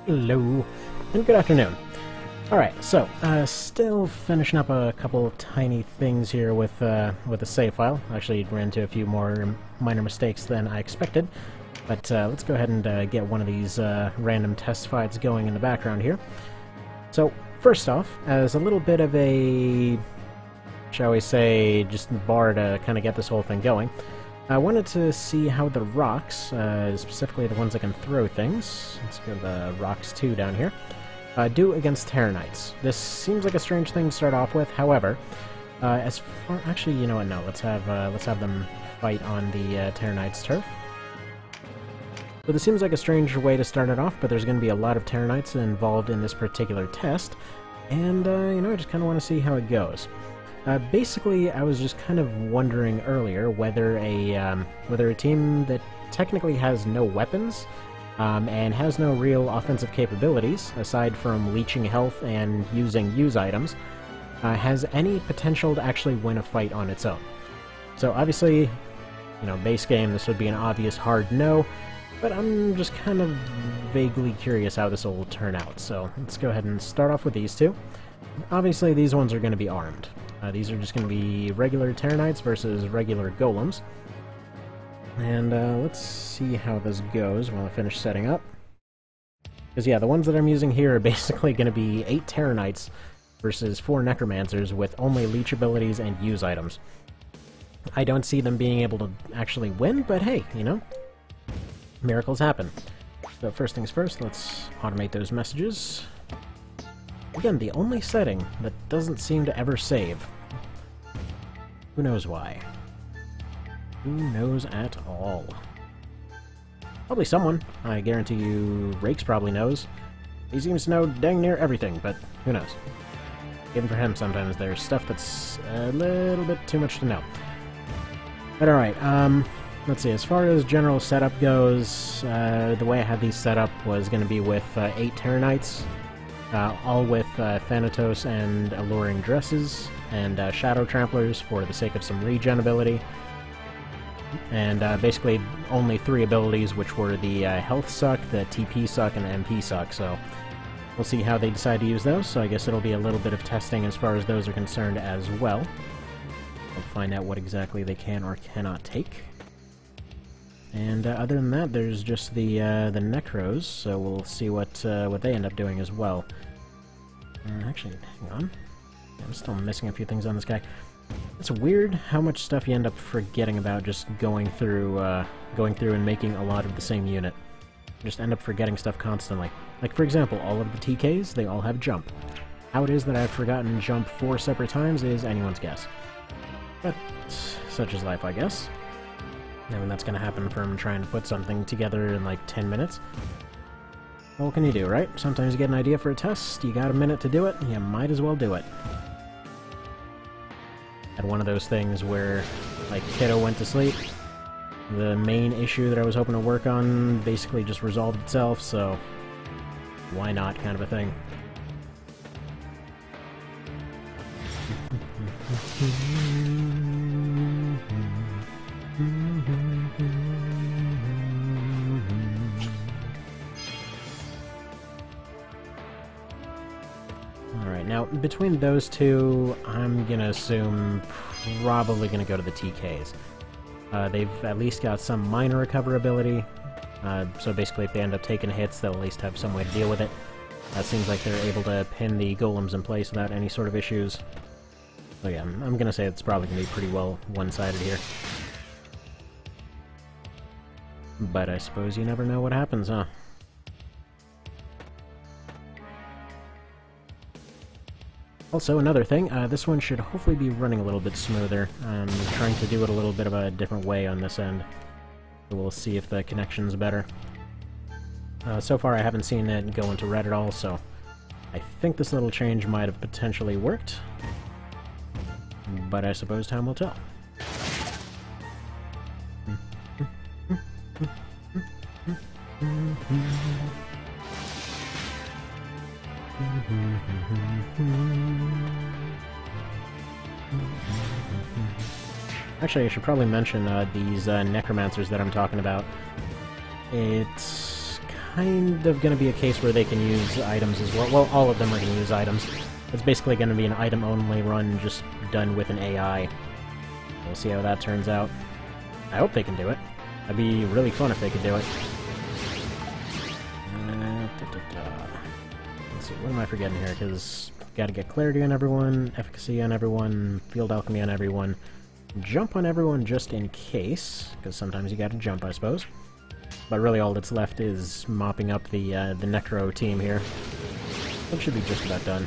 Hello, and good afternoon. Alright, so, still finishing up a couple tiny things here with the save file. Actually, ran into a few more minor mistakes than I expected, but let's go ahead and get one of these random test fights going in the background here. So, first off, as a little bit of a, shall we say, just bar to kind of get this whole thing going, I wanted to see how the rocks, specifically the ones that can throw things, let's go to the rocks 2 down here, do against Terror Knights. This seems like a strange thing to start off with, however, as far... actually, you know what, no, let's have them fight on the Terror Knights turf. So this seems like a strange way to start it off, but there's going to be a lot of Terror Knights involved in this particular test, and, you know, I just kind of want to see how it goes. Basically, I was just kind of wondering earlier whether a team that technically has no weapons and has no real offensive capabilities, aside from leeching health and using use items, has any potential to actually win a fight on its own. So obviously, you know, base game, this would be an obvious hard no, but I'm just kind of vaguely curious how this will turn out. So let's go ahead and start off with these two. Obviously, these ones are going to be armed. These are just going to be regular Terror Knights versus regular Golems. And let's see how this goes while I finish setting up. Because yeah, the ones that I'm using here are basically going to be 8 Terror Knights versus 4 Necromancers with only leech abilities and use items. I don't see them being able to actually win, but hey, you know, miracles happen. So first things first, let's automate those messages. Again, the only setting that doesn't seem to ever save. Who knows why? Who knows at all? Probably someone. I guarantee you Rake's probably knows. He seems to know dang near everything, but who knows? Even for him, sometimes there's stuff that's a little bit too much to know. But alright, let's see, as far as general setup goes, the way I had these set up was going to be with 8 Terror Knights, all with Thanatos and Alluring Dresses, and Shadow Tramplers for the sake of some regen ability, and basically only 3 abilities, which were the Health Suck, the TP Suck, and the MP Suck, so we'll see how they decide to use those, so I guess it'll be a little bit of testing as far as those are concerned as well. We'll find out what exactly they can or cannot take. And other than that, there's just the Necros, so we'll see what they end up doing as well. Actually, hang on. I'm still missing a few things on this guy. It's weird how much stuff you end up forgetting about just going through and making a lot of the same unit. You just end up forgetting stuff constantly. Like, for example, all of the TKs, they all have jump. How it is that I've forgotten jump 4 separate times is anyone's guess. But such is life, I guess. I mean, that's going to happen from trying to put something together in like 10 minutes. What can you do, right? Sometimes you get an idea for a test, you got a minute to do it, you might as well do it. Had one of those things where, like, Kiddo went to sleep. The main issue that I was hoping to work on basically just resolved itself, so why not kind of a thing. Alright, now, between those two, I'm gonna assume probably gonna go to the TKs. They've at least got some minor recoverability, so basically if they end up taking hits, they'll at least have some way to deal with it. It seems like they're able to pin the golems in place without any sort of issues. So yeah, I'm gonna say it's probably gonna be pretty well one-sided here. But I suppose you never know what happens, huh? Also, another thing, this one should hopefully be running a little bit smoother. I'm trying to do it a little bit of a different way on this end. So we'll see if the connection's better. So far I haven't seen it go into red at all, so I think this little change might have potentially worked. But I suppose time will tell. Actually, I should probably mention these necromancers that I'm talking about. It's kind of going to be a case where they can use items as well. Well, all of them are going to use items. It's basically going to be an item-only run, just done with an AI. We'll see how that turns out. I hope they can do it. That'd be really fun if they could do it. Let's see, what am I forgetting here? Because gotta get clarity on everyone, efficacy on everyone, field alchemy on everyone, jump on everyone just in case, because sometimes you gotta jump, I suppose. But really all that's left is mopping up the Necro team here. That should be just about done.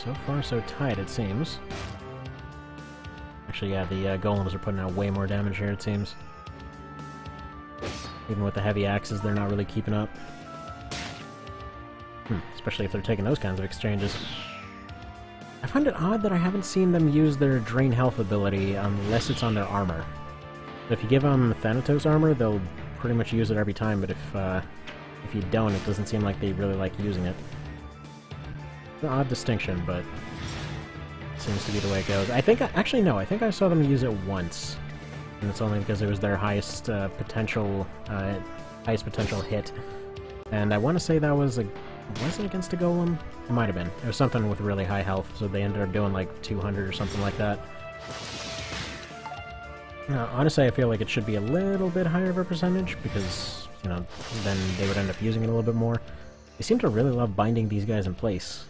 So far, so tight, it seems. Actually, yeah, the golems are putting out way more damage here, it seems. Even with the heavy axes, they're not really keeping up. Especially if they're taking those kinds of exchanges. I find it odd that I haven't seen them use their Drain Health ability unless it's on their armor. If you give them Thanatos armor, they'll pretty much use it every time, but if you don't, it doesn't seem like they really like using it. An odd distinction, but seems to be the way it goes. I think, actually no, I think I saw them use it once, and it's only because it was their highest potential hit. And I want to say that was it against a golem? It might have been. It was something with really high health, so they ended up doing like 200 or something like that. Honestly, I feel like it should be a little bit higher of a percentage, because, you know, then they would end up using it a little bit more. They seem to really love binding these guys in place.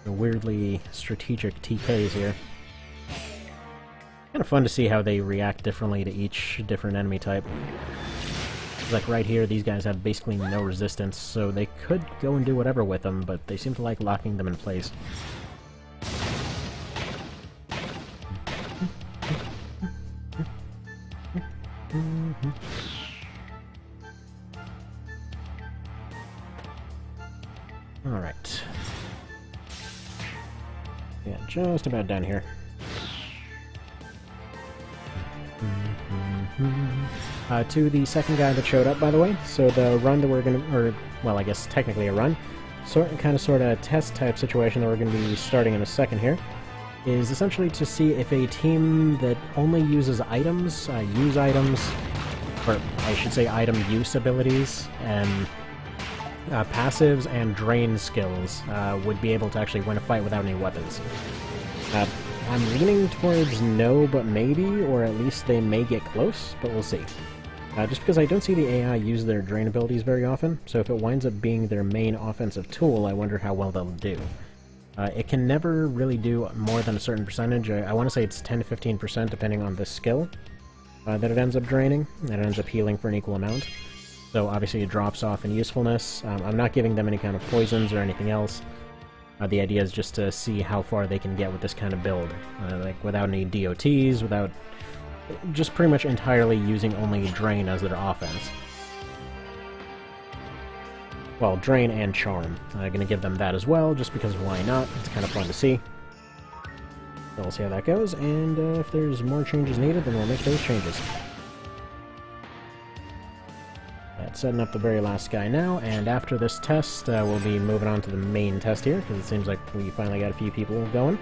The weirdly strategic TKs here. Kind of fun to see how they react differently to each different enemy type. Like right here, these guys have basically no resistance, so they could go and do whatever with them, but they seem to like locking them in place. Alright. Yeah, just about done here. To the second guy that showed up, by the way, so the run that we're gonna, or, well, I guess technically a run, sort of test type situation that we're gonna be starting in a second here, is essentially to see if a team that only uses items, use items, or I should say item use abilities, and passives and drain skills would be able to actually win a fight without any weapons. I'm leaning towards no, but maybe, or at least they may get close, but we'll see. Just because I don't see the AI use their drain abilities very often, so if it winds up being their main offensive tool, I wonder how well they'll do. It can never really do more than a certain percentage. I want to say it's 10 to 15% depending on the skill that it ends up draining, and it ends up healing for an equal amount. So obviously it drops off in usefulness. I'm not giving them any kind of poisons or anything else. The idea is just to see how far they can get with this kind of build. Like without any DOTs, without... just pretty much entirely using only Drain as their offense. Well, Drain and Charm. I'm gonna give them that as well, just because why not? It's kind of fun to see. So we'll see how that goes, and if there's more changes needed, then we'll make those changes. That's setting up the very last guy now, and after this test, we'll be moving on to the main test here, because it seems like we finally got a few people going.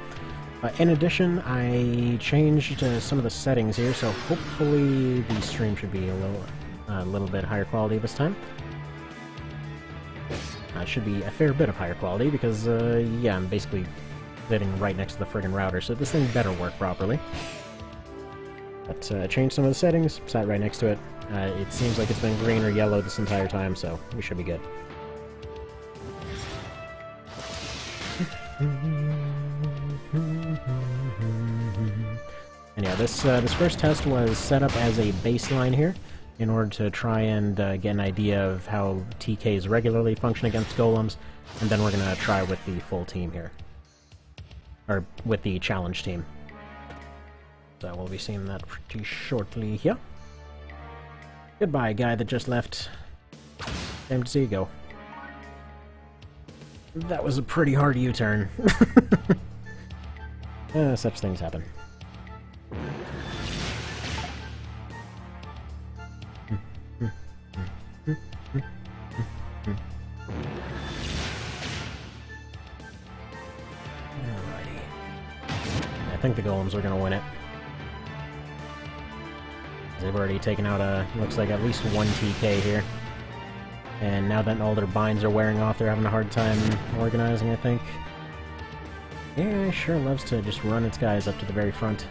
In addition, I changed some of the settings here, so hopefully the stream should be a little bit higher quality this time. It should be a fair bit of higher quality, because, yeah, I'm basically sitting right next to the friggin' router, so this thing better work properly. But I changed some of the settings, sat right next to it. It seems like it's been green or yellow this entire time, so we should be good. And yeah, this first test was set up as a baseline here, in order to try and get an idea of how TKs regularly function against golems, and then we're going to try with the full team here. Or with the challenge team. So we'll be seeing that pretty shortly here. Goodbye, guy that just left. Time to see you go. That was a pretty hard U-turn. Such things happen. think the golems are gonna win it. They've already taken out looks like at least one TK here. And now that all their binds are wearing off, they're having a hard time organizing, I think. Yeah, sure loves to just run its guys up to the very front.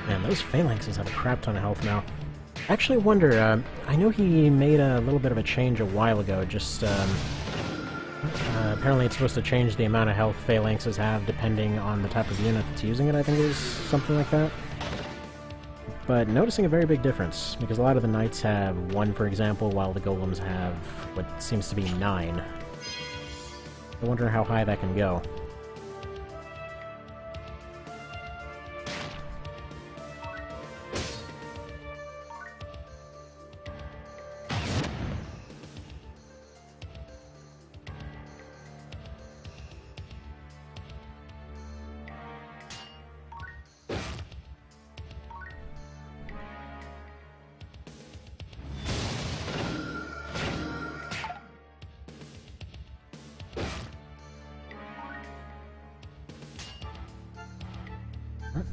Man, those phalanxes have a crap ton of health now. I actually wonder, I know he made a little bit of a change a while ago, just, apparently it's supposed to change the amount of health phalanxes have depending on the type of unit that's using it, I think it was something like that. But noticing a very big difference, because a lot of the knights have 1, for example, while the golems have what seems to be 9. I wonder how high that can go.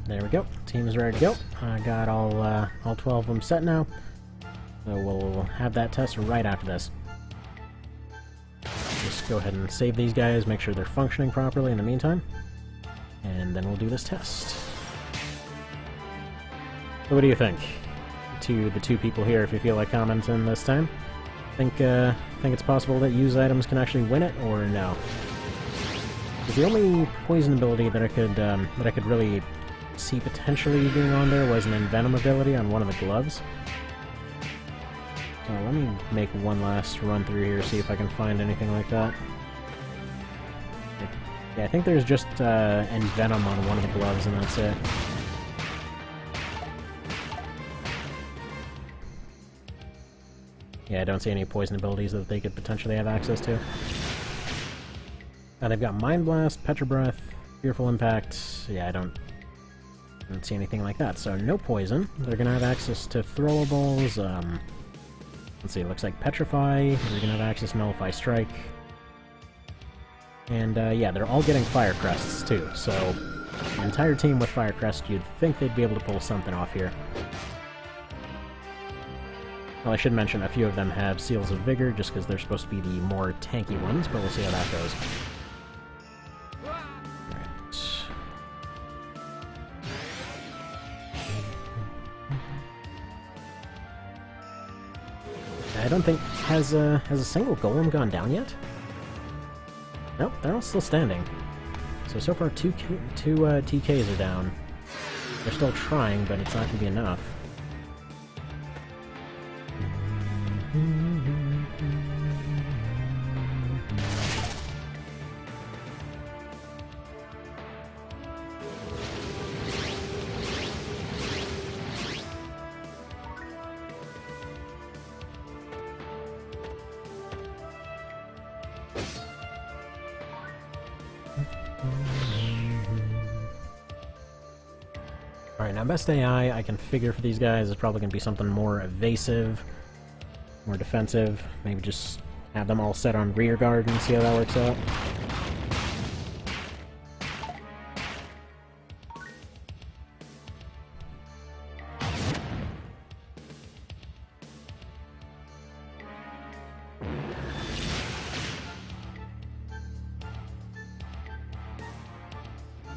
There we go. Team's ready to go. I got all 12 of them set now. So we'll have that test right after this. Just go ahead and save these guys, make sure they're functioning properly in the meantime. And then we'll do this test. So what do you think? To the two people here, if you feel like commenting this time. Think it's possible that use items can actually win it, or no? The only poison ability that I could really see potentially being on there was an Envenom ability on one of the gloves. So let me make one last run through here, see if I can find anything like that. Yeah, I think there's just Envenom on one of the gloves, and that's it. Yeah, I don't see any poison abilities that they could potentially have access to. Now they've got Mind Blast, Petra Breath, Fearful Impact. Yeah, I don't see anything like that, so no poison. They're gonna have access to throwables. Let's see, it looks like Petrify. They're gonna have access to Nullify Strike. And yeah, they're all getting Fire Crests too, so an entire team with Fire Crest, you'd think they'd be able to pull something off here. Well, I should mention a few of them have Seals of Vigor, just because they're supposed to be the more tanky ones, but we'll see how that goes. I don't think... Has a single golem gone down yet? Nope, they're all still standing. So far two TKs are down. They're still trying, but it's not going to be enough. Alright, now best AI I can figure for these guys is probably going to be something more evasive, more defensive. Maybe just have them all set on rear guard and see how that works out.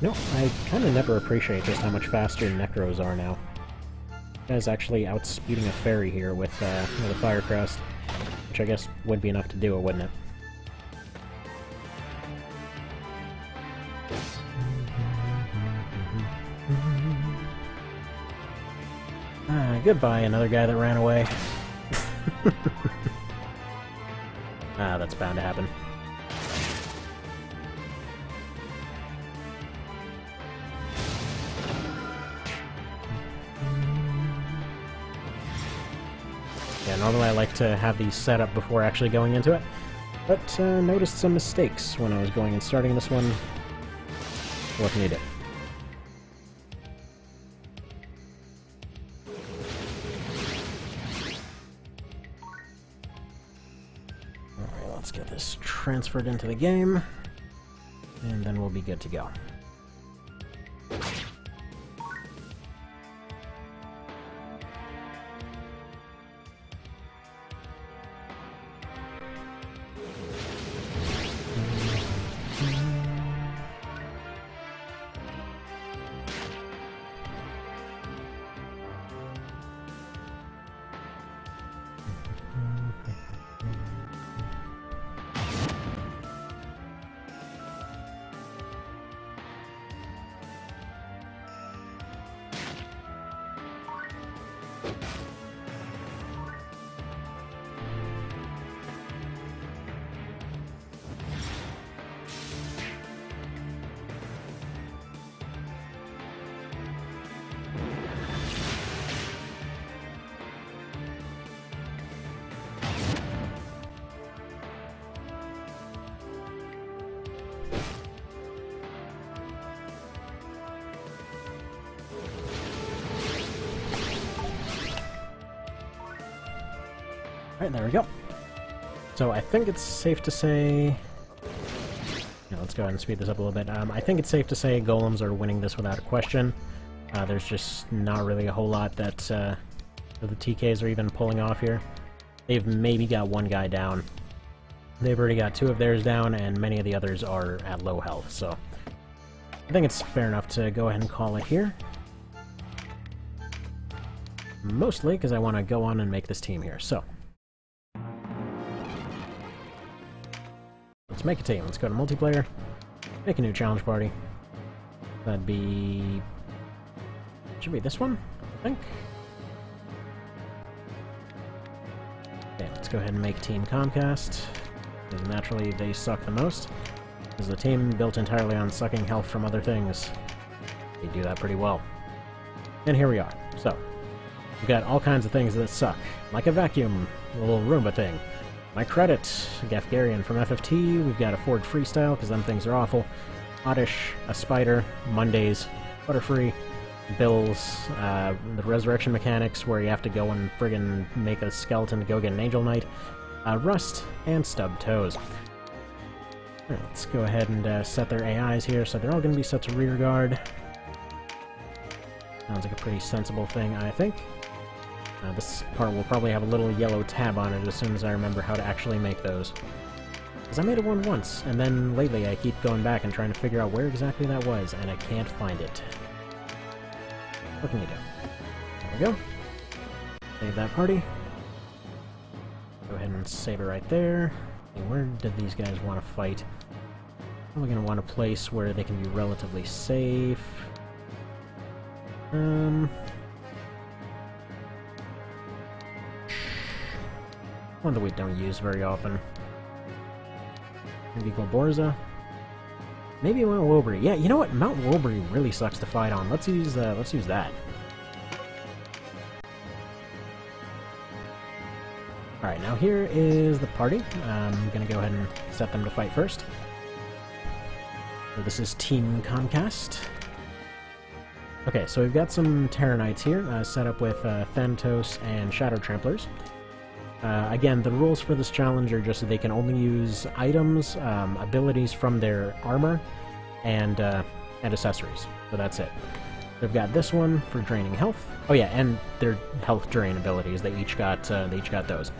No, I kind of never appreciate just how much faster Necros are now. Guy's actually outspeeding a fairy here with a Fire Crest, which I guess would be enough to do it, wouldn't it? Goodbye, another guy that ran away. That's bound to happen. Yeah, normally I like to have these set up before actually going into it, but noticed some mistakes when I was going and starting this one. What can you do? Alright, let's get this transferred into the game, and then we'll be good to go. Alright, there we go. So I think it's safe to say... Yeah, let's go ahead and speed this up a little bit. I think it's safe to say golems are winning this without a question. There's just not really a whole lot that the TKs are even pulling off here. They've maybe got one guy down. They've already got two of theirs down, and many of the others are at low health, so... I think it's fair enough to go ahead and call it here. Mostly because I want to go on and make this team here, so... Let's make a team. Let's go to multiplayer. Make a new challenge party. That'd be... Should be this one, I think. Okay, let's go ahead and make Team Comcast. Because naturally they suck the most. This is a team built entirely on sucking health from other things. They do that pretty well. And here we are. So, we've got all kinds of things that suck. Like a vacuum, a little Roomba thing. My credit, Gafgarian from FFT, we've got a Ford Freestyle, because them things are awful. Oddish, a Spider, Mondays, Butterfree, Bills, the Resurrection Mechanics, where you have to go and friggin' make a skeleton to go get an Angel Knight, Rust, and Stub Toes. Alright, let's go ahead and set their AIs here, so they're all going to be set to rear guard. Sounds like a pretty sensible thing, I think. This part will probably have a little yellow tab on it as soon as I remember how to actually make those. Because I made it one once, and then lately I keep going back and trying to figure out where exactly that was, and I can't find it. What can you do? There we go. Save that party. Go ahead and save it right there. Okay, where did these guys want to fight? Probably going to want a place where they can be relatively safe. One that we don't use very often. Maybe Golborza. Maybe Mount Wobury. Yeah, you know what? Mount Wobury really sucks to fight on. Let's use that. Alright, now here is the party. I'm gonna go ahead and set them to fight first. So this is Team Comcast. Okay, so we've got some Terra Knights here, set up with Thanatos and Shadow Tramplers. Again, the rules for this challenge are just that they can only use items, abilities from their armor, and accessories. So that's it. They've got this one for draining health. Oh yeah, and their health drain abilities. They each got those.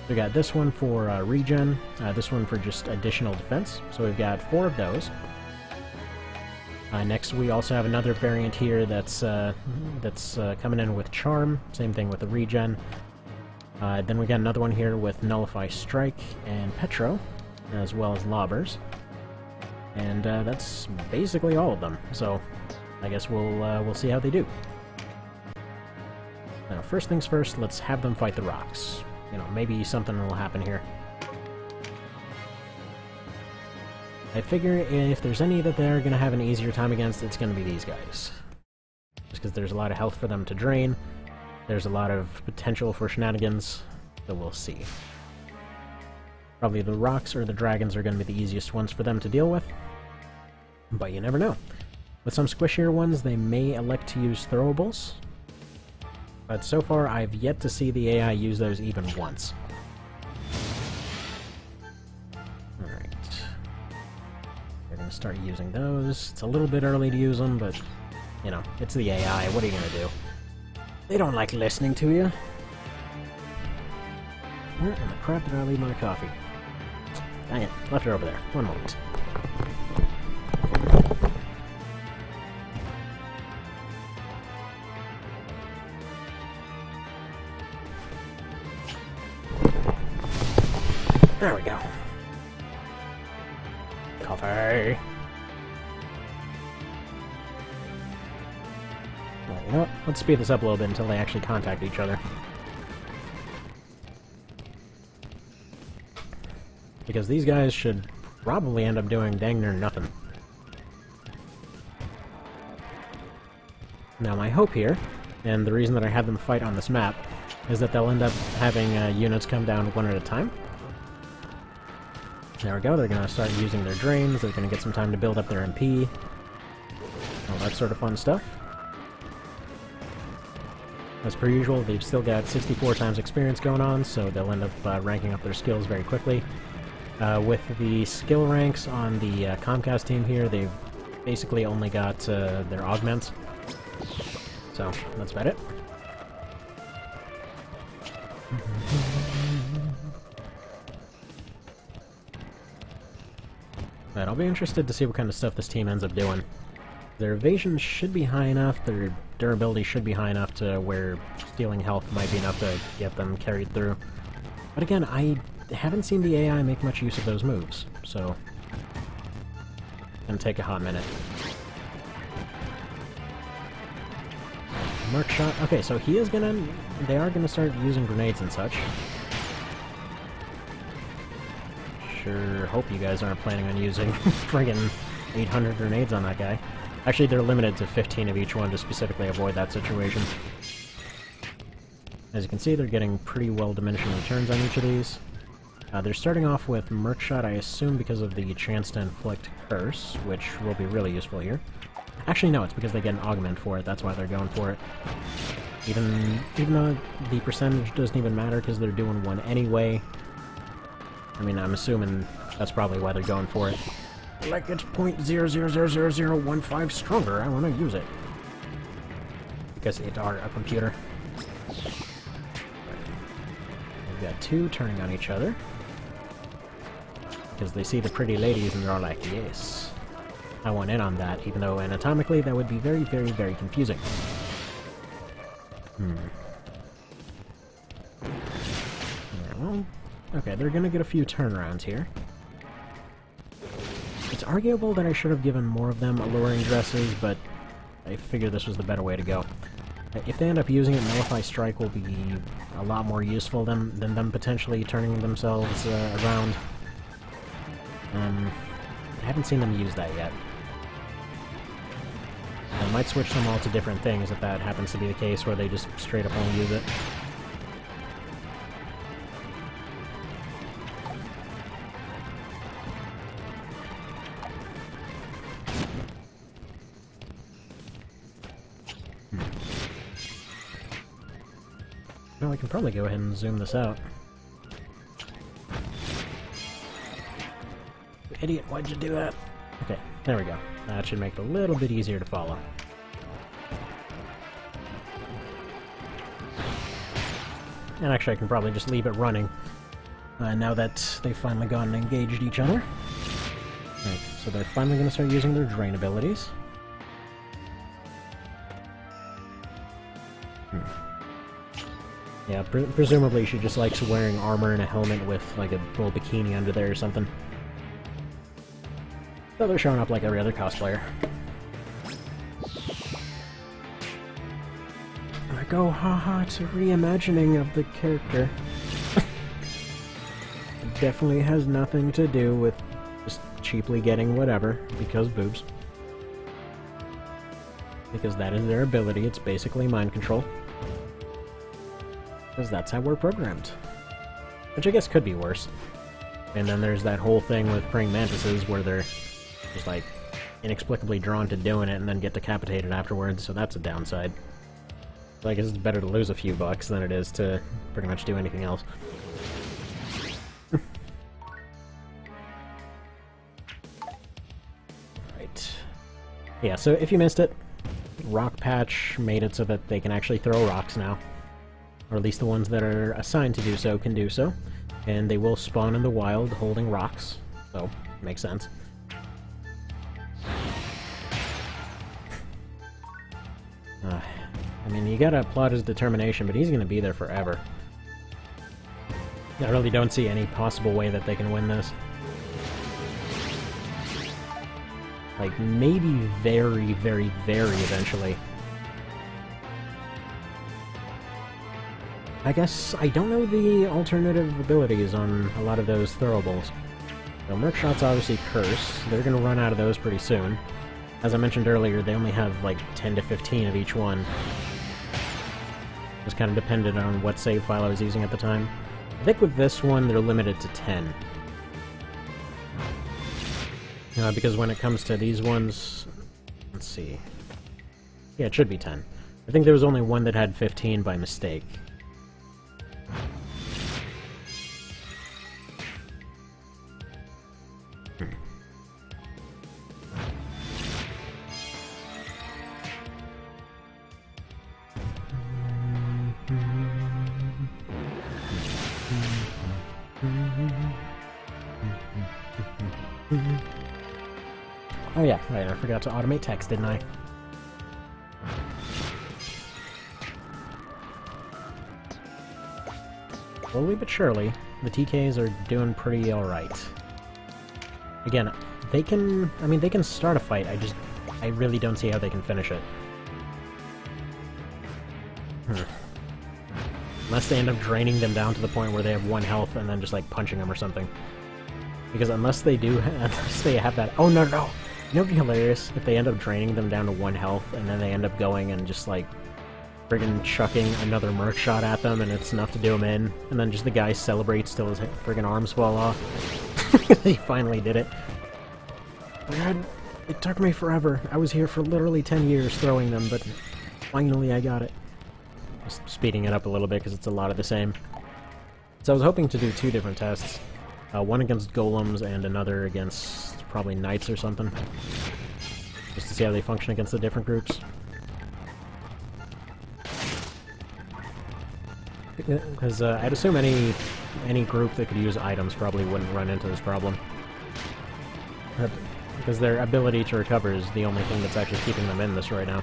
They got this one for regen. This one for just additional defense. So we've got 4 of those. Next, we also have another variant here that's coming in with Charm. Same thing with the regen. Then we got another one here with Nullify Strike and Petro, as well as Lobbers. And that's basically all of them. So I guess we'll see how they do. Now, first things first, let's have them fight the rocks. You know, maybe something will happen here. I figure if there's any that they're going to have an easier time against, it's going to be these guys. Just because there's a lot of health for them to drain, there's a lot of potential for shenanigans, so we'll see. Probably the rocks or the dragons are going to be the easiest ones for them to deal with, but you never know. With some squishier ones, they may elect to use throwables, but so far I've yet to see the AI use those even once. Start using those. It's a little bit early to use them, but, you know, it's the AI. What are you gonna do? They don't like listening to you. Where in the crap did I leave my coffee? Dang it. Left it over there. One moment. There we go. Coffee! Well, you know what? Let's speed this up a little bit until they actually contact each other. Because these guys should probably end up doing dang near nothing. Now my hope here, and the reason that I have them fight on this map, is that they'll end up having units come down one at a time. There we go, they're going to start using their drains, they're going to get some time to build up their MP, all that sort of fun stuff. As per usual, they've still got 64 times experience going on, so they'll end up ranking up their skills very quickly. With the skill ranks on the Comcast team here, they've basically only got their augments, so that's about it. But I'll be interested to see what kind of stuff this team ends up doing. Their evasion should be high enough, their durability should be high enough to where stealing health might be enough to get them carried through. But again, I haven't seen the AI make much use of those moves, so it's gonna take a hot minute. Mark shot. Okay, so he is gonna... they are gonna start using grenades and such. Sure hope you guys aren't planning on using friggin' 800 grenades on that guy. Actually, they're limited to 15 of each one to specifically avoid that situation. As you can see, they're getting pretty well diminishing returns on each of these. They're starting off with Merc Shot, I assume because of the chance to inflict Curse, which will be really useful here. Actually, no, it's because they get an augment for it, that's why they're going for it. Even though the percentage doesn't even matter because they're doing one anyway. I mean, I'm assuming that's probably why they're going for it. Like it's 0.000015 stronger, I want to use it. Because it are a computer. We've got two turning on each other. Because they see the pretty ladies and they're all like, yes, I want in on that, even though anatomically that would be very, very, very confusing. Yeah, well, okay, they're gonna get a few turnarounds here. It's arguable that I should have given more of them alluring dresses, but I figured this was the better way to go. If they end up using it, Nullify Strike will be a lot more useful than them potentially turning themselves around. I haven't seen them use that yet. I might switch them all to different things if that happens to be the case, where they just straight up won't use it. Well, I can probably go ahead and zoom this out. Idiot, why'd you do that? Okay, there we go. That should make it a little bit easier to follow. And actually, I can probably just leave it running now that they've finally gone and engaged each other. Right, so they're finally going to start using their drain abilities. Yeah, presumably she just likes wearing armor and a helmet with, like, a little bikini under there or something. So they're showing up like every other cosplayer. I go, haha, it's a reimagining of the character. It definitely has nothing to do with just cheaply getting whatever, because boobs. Because that is their ability, it's basically mind control. Because that's how we're programmed. Which I guess could be worse. And then there's that whole thing with praying mantises where they're just, like, inexplicably drawn to doing it and then get decapitated afterwards, so that's a downside. So I guess it's better to lose a few bucks than it is to pretty much do anything else. Right. Yeah, so if you missed it, Rock Patch made it so that they can actually throw rocks now. Or at least the ones that are assigned to do so can do so. And they will spawn in the wild holding rocks, so makes sense. I mean, you gotta applaud his determination, but he's gonna be there forever. I really don't see any possible way that they can win this. Like, maybe very, very, very eventually. I guess I don't know the alternative abilities on a lot of those throwables. So Merc Shot's obviously Curse. They're gonna run out of those pretty soon. As I mentioned earlier, they only have like 10 to 15 of each one. Just kind of depended on what save file I was using at the time. I think with this one, they're limited to 10. Because when it comes to these ones... Let's see... Yeah, it should be 10. I think there was only one that had 15 by mistake. Oh yeah, right, I forgot to automate text, didn't I? Slowly but surely, the TKs are doing pretty alright. Again, they can... I mean, they can start a fight, I really don't see how they can finish it. Unless they end up draining them down to the point where they have 1 health and then just, like, punching them or something. Because unless they do... unless they have that... Oh, no, no! You know what would be hilarious? If they end up draining them down to 1 health, and then they end up going and just, like, friggin' chucking another Merc Shot at them, and it's enough to do them in, and then just the guy celebrates till his friggin' arms fall off. He finally did it. It took me forever. I was here for literally 10 years throwing them, but finally I got it. Just speeding it up a little bit, because it's a lot of the same. So I was hoping to do 2 different tests. One against golems, and another against probably knights or something. Just to see how they function against the different groups. Because I'd assume any group that could use items probably wouldn't run into this problem. Because their ability to recover is the only thing that's actually keeping them in this right now.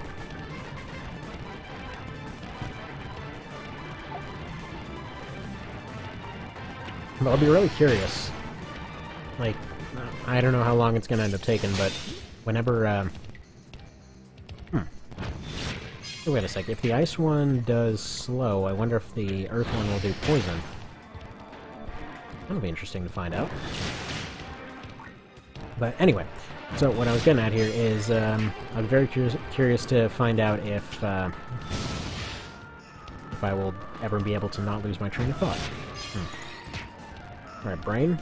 But I'll be really curious. Like, I don't know how long it's gonna end up taking, but whenever, Oh, wait a sec, if the ice one does slow, I wonder if the earth one will do poison. That'll be interesting to find out. But anyway, so what I was getting at here is, I'm very curious to find out if I will ever be able to not lose my train of thought. Alright, brain,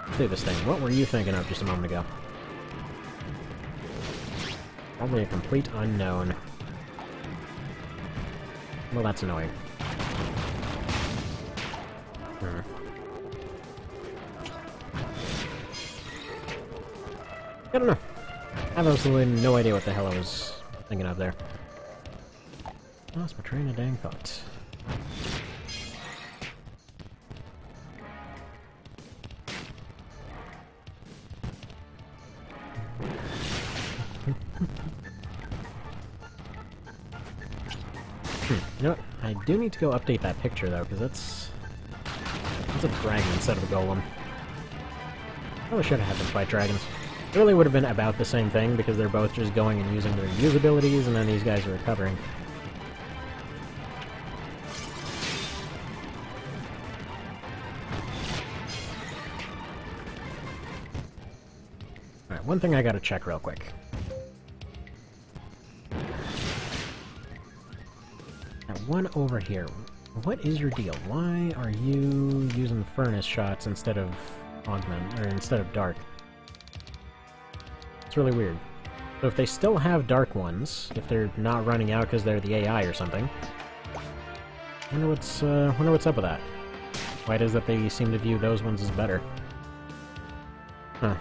let's do this thing. What were you thinking of just a moment ago? Probably a complete unknown. Well, that's annoying. I don't know. I have absolutely no idea what the hell I was thinking of there. Lost my train of dang thought. You know what? I do need to go update that picture, though, because that's a dragon instead of a golem. Probably should have had them fight dragons. It really would have been about the same thing, because they're both just going and using their use abilities, and then these guys are recovering. Alright, one thing I gotta check real quick. One over here. What is your deal? Why are you using furnace shots instead of augment, or instead of dark? It's really weird. So if they still have dark ones, if they're not running out because they're the AI or something, wonder what's up with that. Why it is that they seem to view those ones as better? Huh.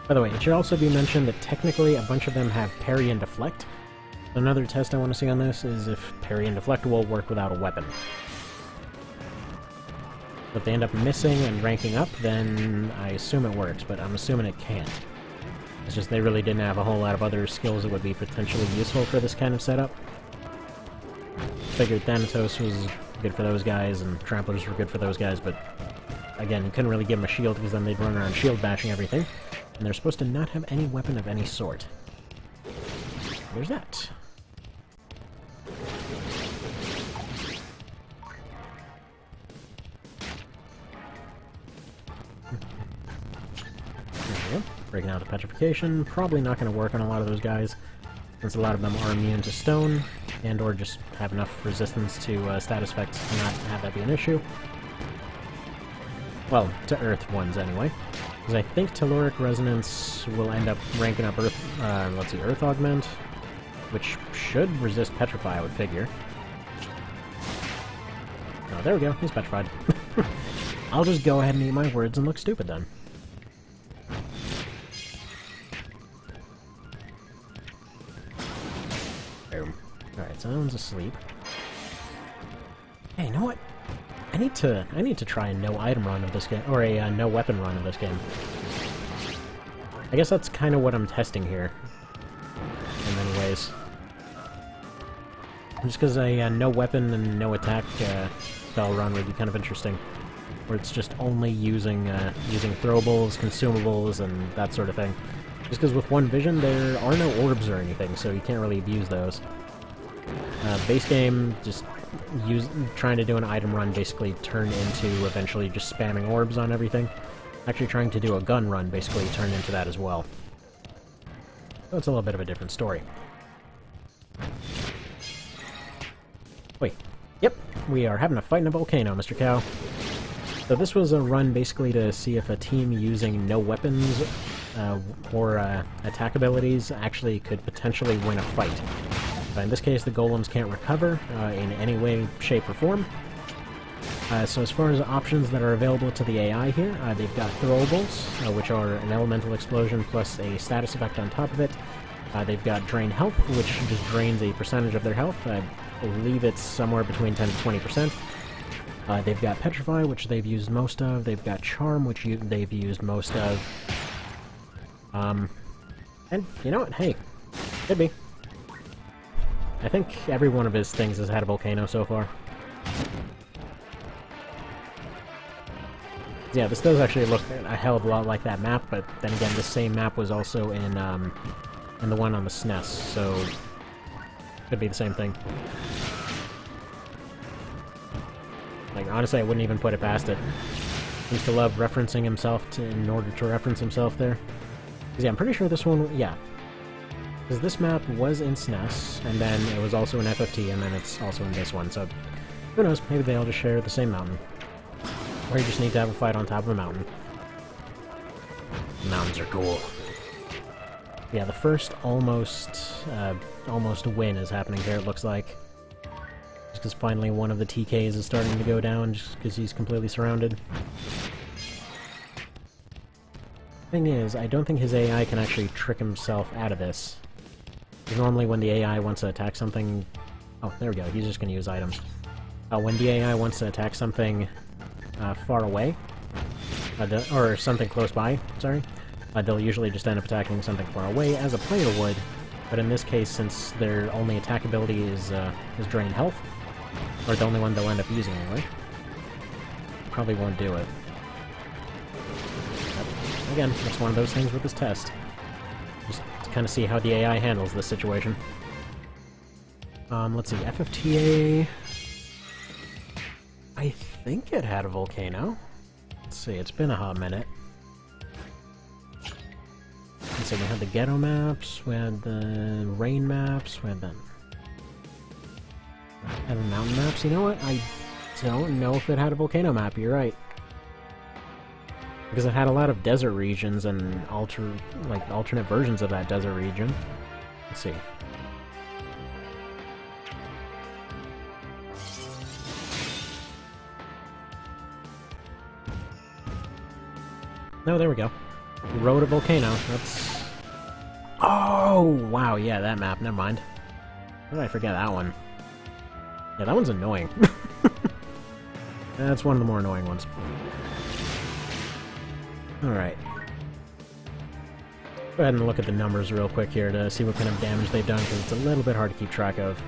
By the way, it should also be mentioned that technically a bunch of them have parry and deflect. Another test I want to see on this is if parry and deflect will work without a weapon. If they end up missing and ranking up, then I assume it works, but I'm assuming it can't. It's just they really didn't have a whole lot of other skills that would be potentially useful for this kind of setup. Figured Thanatos was good for those guys, and Tramplers were good for those guys, but again, you couldn't really give them a shield because then they'd run around shield bashing everything. And they're supposed to not have any weapon of any sort. There's that. There we go. Breaking out the petrification. Probably not going to work on a lot of those guys, since a lot of them are immune to stone, and or just have enough resistance to status effects to not have that be an issue. Well, to earth ones anyway. Because I think Telluric Resonance will end up ranking up Earth, let's see, Earth Augment, which should resist Petrify, I would figure. Oh, there we go, he's petrified. I'll just go ahead and eat my words and look stupid then. Boom. Alright, so that one's asleep. Hey, you know what? I need to try a no item run of this game, or a no weapon run of this game. I guess that's kind of what I'm testing here, in many ways. Just because a no weapon and no attack spell run would be kind of interesting, where it's just only using throwables, consumables, and that sort of thing. Just because with one vision there are no orbs or anything, so you can't really abuse those. Base game, just trying to do an item run basically turned into eventually just spamming orbs on everything. Actually trying to do a gun run basically turned into that as well. So it's a little bit of a different story. Wait. Yep, we are having a fight in a volcano, Mr. Cow. So this was a run basically to see if a team using no weapons or attack abilities actually could potentially win a fight. In this case, the golems can't recover in any way, shape, or form. So as far as options that are available to the AI here, they've got throwables, which are an elemental explosion plus a status effect on top of it. They've got drain health, which just drains a percentage of their health. I believe it's somewhere between 10 to 20%. They've got petrify, which they've used most of. They've got charm, which they've used most of. And you know what? Hey, could be. I think every one of his things has had a volcano so far. Yeah, this does actually look a hell of a lot like that map, but then again, this same map was also in the one on the SNES, so could be the same thing. Like, honestly, I wouldn't even put it past it. He used to love referencing himself in order to reference himself there. 'Cause yeah, I'm pretty sure this one, yeah. Because this map was in SNES, and then it was also in FFT, and then it's also in this one, so who knows, maybe they all just share the same mountain. Or you just need to have a fight on top of a mountain. Mountains are cool. Yeah, the first almost win is happening here, it looks like. Just because finally one of the TKs is starting to go down, just because he's completely surrounded. Thing is, I don't think his AI can actually trick himself out of this. Because normally when the AI wants to attack something... Oh, there we go, he's just going to use items. When the AI wants to attack something far away, or something close by, sorry, they'll usually just end up attacking something far away, as a player would, But in this case, since their only attack ability is drain health, or the only one they'll end up using anyway, probably won't do it. But again, it's one of those things with this test. Just to kind of see how the AI handles this situation. Let's see, FFTA... I think it had a volcano. Let's see, it's been a hot minute. Let's see, we had the ghetto maps, we had the rain maps, we had the mountain maps. You know what? I don't know if it had a volcano map, you're right. Because it had a lot of desert regions and alternate versions of that desert region. Let's see. No, there we go. Road to Volcano. That's... Oh, wow, yeah, that map. Never mind. How did I forget that one? Yeah, that one's annoying. That's one of the more annoying ones. Alright. Go ahead and look at the numbers real quick here to see what kind of damage they've done, because it's a little bit hard to keep track of.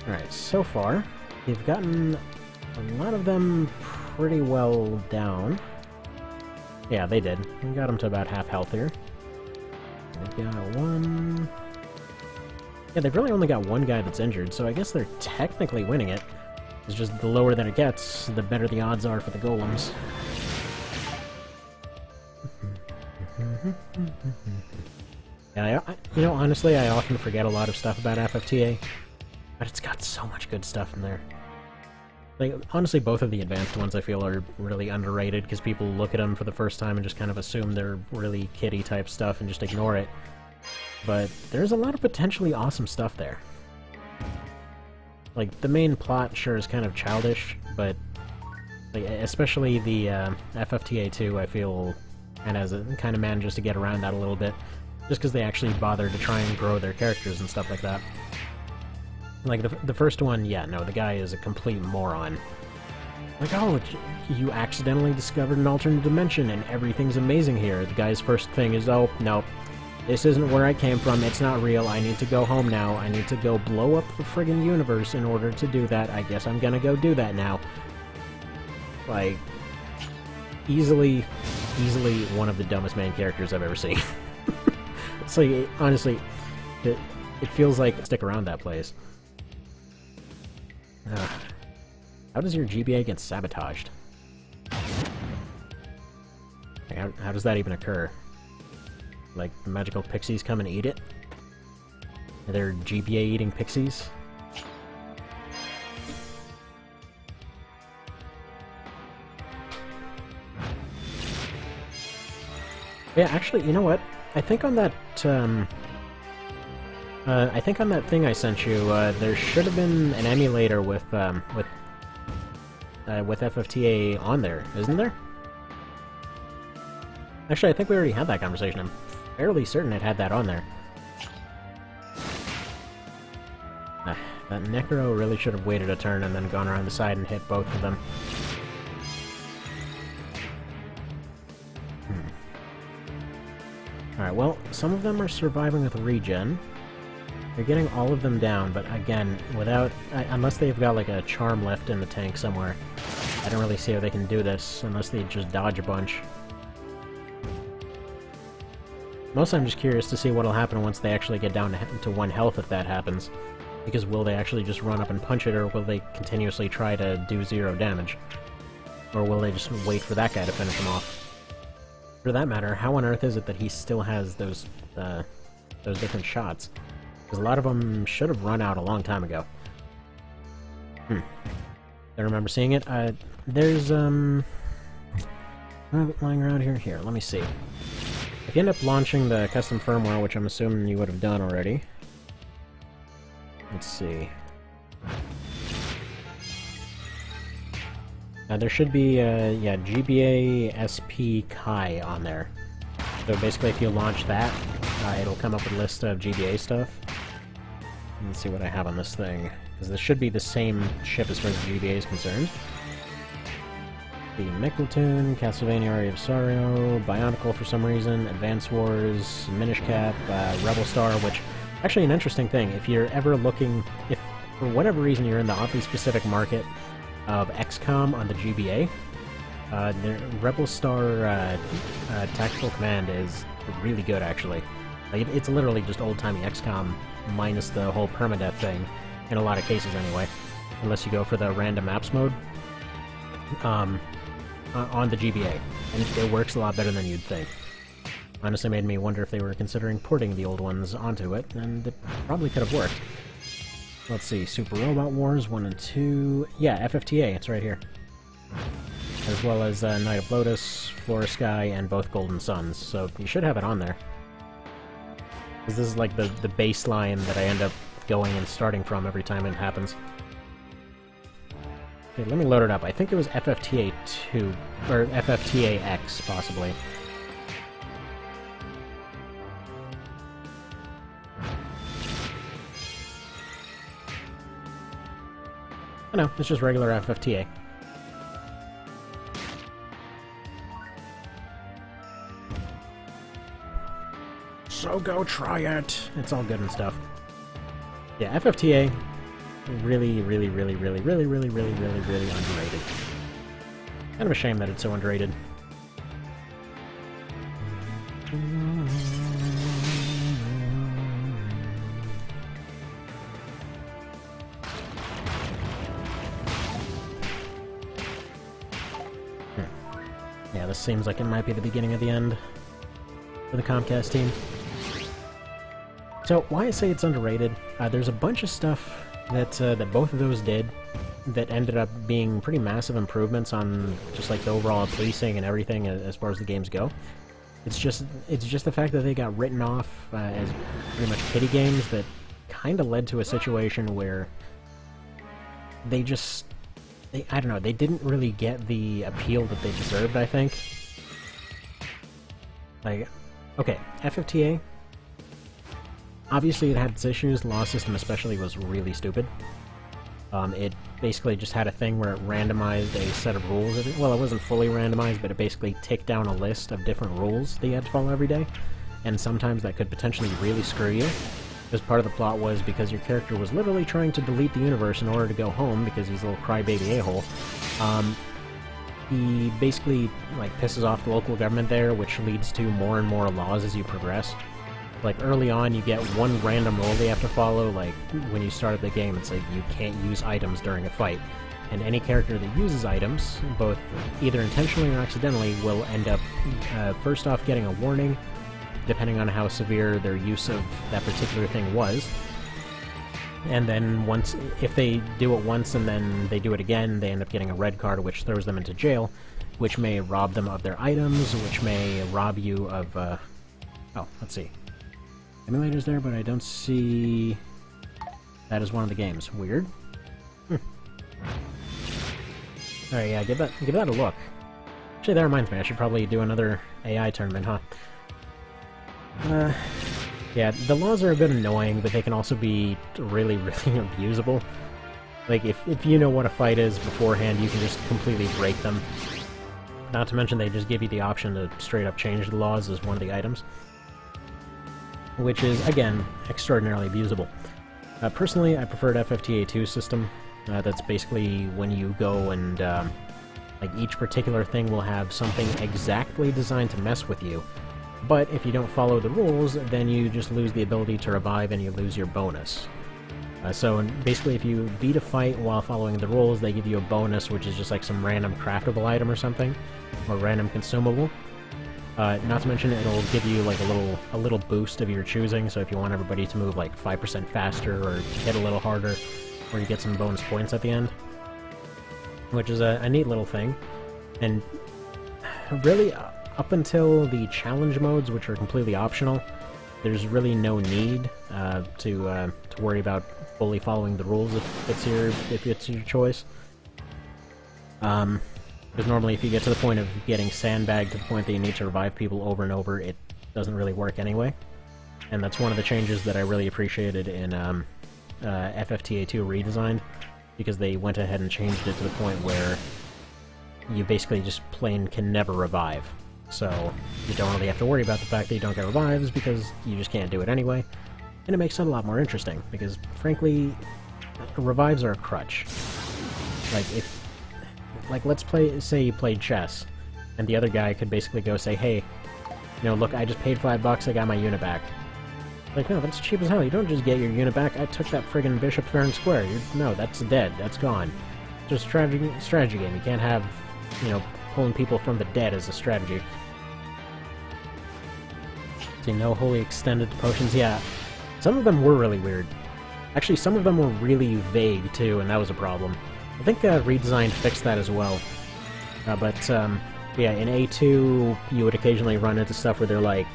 Alright, so far, we've gotten a lot of them pretty well down. Yeah, they did. We got them to about half health here. They've got one... Yeah, they've really only got one guy that's injured, so I guess they're technically winning it. It's just the lower that it gets, the better the odds are for the golems. Yeah, you know, honestly, I often forget a lot of stuff about FFTA, but it's got so much good stuff in there. Like, honestly, both of the advanced ones I feel are really underrated, because people look at them for the first time and just kind of assume they're really kiddie-type stuff and just ignore it. But there's a lot of potentially awesome stuff there. Like, the main plot sure is kind of childish, but like, especially the FFTA 2, I feel, kind of manages to get around that a little bit, just because they actually bothered to try and grow their characters and stuff like that. Like, the first one, yeah, no, the guy is a complete moron. Like, oh, you accidentally discovered an alternate dimension and everything's amazing here. The guy's first thing is, oh, no, this isn't where I came from, it's not real, I need to go home now, I need to go blow up the friggin' universe in order to do that, I guess I'm gonna go do that now. Like, easily one of the dumbest main characters I've ever seen. It's like, honestly, it feels like stick around that place. How does your GBA get sabotaged? Like, how does that even occur? Like, the magical pixies come and eat it? Are there GBA eating pixies? Yeah, actually, you know what? I think on that, I think on that thing I sent you, there should have been an emulator with FFTA on there, isn't there? Actually, I think we already had that conversation. I'm fairly certain it had that on there. That Necro really should have waited a turn and then gone around the side and hit both of them. Alright, well, some of them are surviving with regen. They're getting all of them down, but again, without... unless they've got like a charm left in the tank somewhere, I don't really see how they can do this, unless they just dodge a bunch. Mostly I'm just curious to see what'll happen once they actually get down to 1 health if that happens. Because will they actually just run up and punch it, or will they continuously try to do 0 damage? Or will they just wait for that guy to finish him off? For that matter, how on earth is it that he still has those different shots? Because a lot of them should have run out a long time ago. I remember seeing it. There's, lying around here? Here, let me see. If you end up launching the custom firmware, which I'm assuming you would have done already... Let's see. There should be, yeah, GBA SP Kai on there. So basically, if you launch that, it'll come up with a list of GBA stuff. Let's see what I have on this thing. Because this should be the same ship as far as GBA is concerned. the Mickeltoon, Castlevania Aria of Sorrow, Bionicle for some reason, Advance Wars, Minish Cap, Rebel Star, which, actually an interesting thing, if you're ever looking, if for whatever reason you're in the oddly specific market of XCOM on the GBA, the Rebel Star Tactical Command is really good, actually. Like, it's literally just old-timey XCOM minus the whole permadeath thing, in a lot of cases anyway, unless you go for the random maps mode on the GBA, and it works a lot better than you'd think. Honestly made me wonder if they were considering porting the old ones onto it, and it probably could have worked. Let's see, Super Robot Wars 1 and 2... Yeah, FFTA, it's right here. As well as Knight of Lotus, Flora Sky, and both Golden Suns, so you should have it on there. Because this is like the baseline that I end up going and starting from every time it happens. Okay, let me load it up. I think it was FFTA 2, or FFTA X, possibly. Oh no, it's just regular FFTA. So go try it! It's all good and stuff. Yeah, FFTA, really underrated. Kind of a shame that it's so underrated. Yeah, this seems like it might be the beginning of the end for the Comcast team. So, why I say it's underrated, there's a bunch of stuff that that both of those did that ended up being pretty massive improvements on just like the overall pacing and everything as far as the games go. It's just the fact that they got written off as pretty much kiddie games that kind of led to a situation where they just... I don't know, they didn't really get the appeal that they deserved, I think. Like, okay, FFTA, obviously it had its issues. The law system especially was really stupid. It basically just had a thing where it randomized a set of rules. Well, it wasn't fully randomized, but it basically ticked down a list of different rules that you had to follow every day, and sometimes that could potentially really screw you. Because part of the plot was because your character was literally trying to delete the universe in order to go home because he's a little crybaby a-hole. He basically like pisses off the local government there, which leads to more and more laws as you progress. Like early on, you get one random rule that you have to follow. Like when you start the game, it's like you can't use items during a fight, and any character that uses items, both either intentionally or accidentally, will end up first off getting a warning, depending on how severe their use of that particular thing was. And then once, if they do it once and then they do it again, they end up getting a red card, which throws them into jail, which may rob them of their items, which may rob you of, oh, let's see. Emulators there, but I don't see that as one of the games. Weird. Alright, yeah, give that a look. Actually, that reminds me, I should probably do another AI tournament, huh? Yeah, the laws are a bit annoying, but they can also be really abusable. Like, if you know what a fight is beforehand, you can just completely break them. Not to mention they just give you the option to straight up change the laws as one of the items. Which is, again, extraordinarily abusable. Personally, I preferred FFTA 2 system. That's basically when you go and, like, each particular thing will have something exactly designed to mess with you. But if you don't follow the rules, then you just lose the ability to revive and you lose your bonus. So basically, if you beat a fight while following the rules, they give you a bonus, which is just like some random craftable item or something, or random consumable. Not to mention, it'll give you like a little boost of your choosing. So if you want everybody to move like 5% faster or hit a little harder, or you get some bonus points at the end, which is a neat little thing. And really, up until the challenge modes, which are completely optional, there's really no need to worry about fully following the rules if it's your choice. Because normally if you get to the point of getting sandbagged to the point that you need to revive people over and over, it doesn't really work anyway. And that's one of the changes that I really appreciated in FFTA 2 Redesigned, because they went ahead and changed it to the point where you basically just plain can never revive. So you don't really have to worry about the fact that you don't get revives, because you just can't do it anyway. And it makes it a lot more interesting, because frankly, revives are a crutch. Like, let's say you played chess, and the other guy could basically go say, hey, look, I just paid $5, I got my unit back. Like, no, that's cheap as hell, you don't just get your unit back, I took that friggin' bishop fair and square, no, that's dead, that's gone. Just a strategy game, you can't have, pulling people from the dead as a strategy. See, no holy extended potions, yeah. Some of them were really weird. Actually, some of them were really vague, too, and that was a problem. I think Redesign fixed that as well. Yeah, in A2, you would occasionally run into stuff where they're like,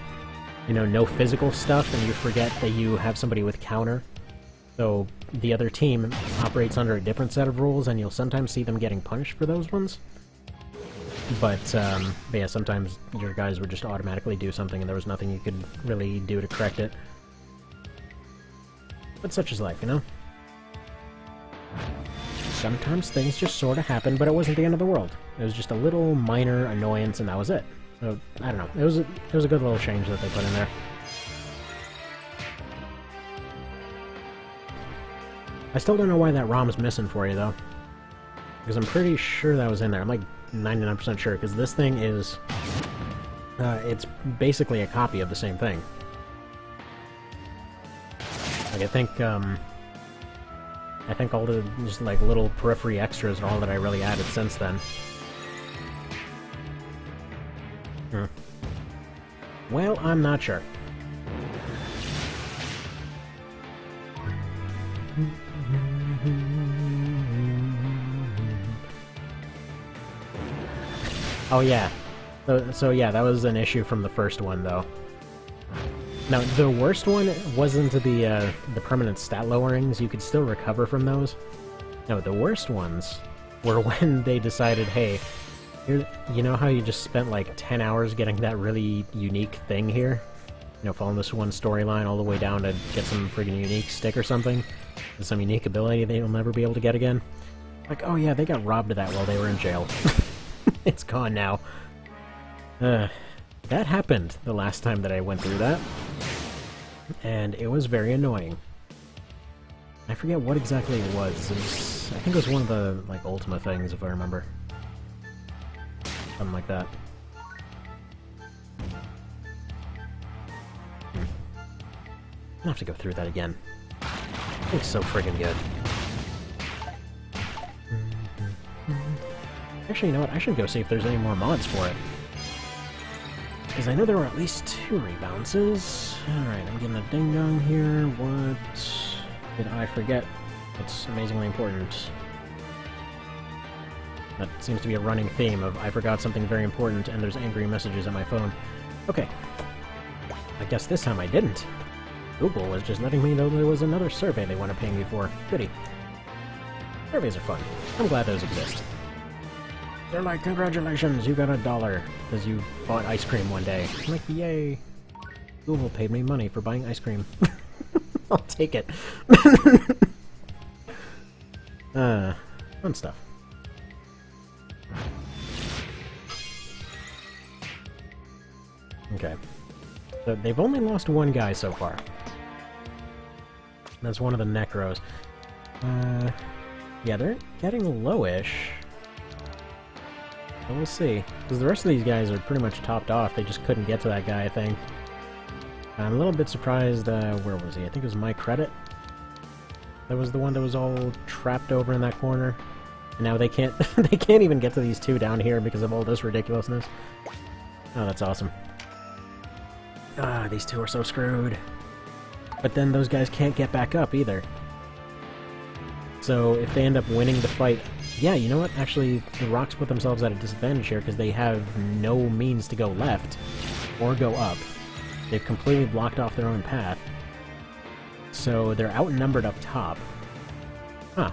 no physical stuff, and you forget that you have somebody with counter. So the other team operates under a different set of rules, and you'll sometimes see them getting punished for those ones. But yeah, sometimes your guys would just automatically do something, and there was nothing you could really do to correct it. But such is life, Sometimes things just sort of happen, but it wasn't the end of the world. It was just a little minor annoyance, and that was it. So, I don't know. It was a good little change that they put in there. I still don't know why that ROM's missing for you, though. Because I'm pretty sure that was in there. I'm like 99% sure, because this thing is... it's basically a copy of the same thing. Like, I think all the just like little periphery extras are all that I really added since then. Well, I'm not sure. Oh yeah. So yeah, that was an issue from the first one, though. Now, the worst one wasn't the permanent stat lowerings. You could still recover from those. No, the worst ones were when they decided, hey, you know how you just spent like 10 hours getting that really unique thing here? Following this one storyline all the way down to get some friggin' unique stick or something? With some unique ability that you'll never be able to get again? Like, oh yeah, they got robbed of that while they were in jail. It's gone now. That happened the last time that I went through that. And it was very annoying. I forget what exactly it was. I think it was one of the, like, Ultima things, if I remember. Something like that. I'll have to go through that again. It's so friggin' good. Actually, you know what? I should go see if there's any more mods for it. Because I know there were at least 2 rebounces. Alright, I'm getting a ding-dong here. What did I forget? That's amazingly important. That seems to be a running theme of I forgot something very important and there's angry messages on my phone. Okay. I guess this time I didn't. Google was just letting me know there was another survey they want to pay me for. Goody. Surveys are fun. I'm glad those exist. They're like, congratulations, you got $1 because you bought ice cream one day. I'm like, yay. Google paid me money for buying ice cream. I'll take it. Fun stuff. Okay. So they've only lost 1 guy so far. That's one of the Necros. Yeah, they're getting lowish. But we'll see. Because the rest of these guys are pretty much topped off. They just couldn't get to that guy, I think. I'm a little bit surprised, where was he? I think it was My Credit. That was the one that was all trapped over in that corner. And now they can't they can't even get to these 2 down here because of all this ridiculousness. Oh, that's awesome. Ah, these 2 are so screwed. But then those guys can't get back up either. So if they end up winning the fight... Yeah, you know what? Actually, the Rocks put themselves at a disadvantage here because they have no means to go left or go up. They've completely blocked off their own path. So they're outnumbered up top. Huh.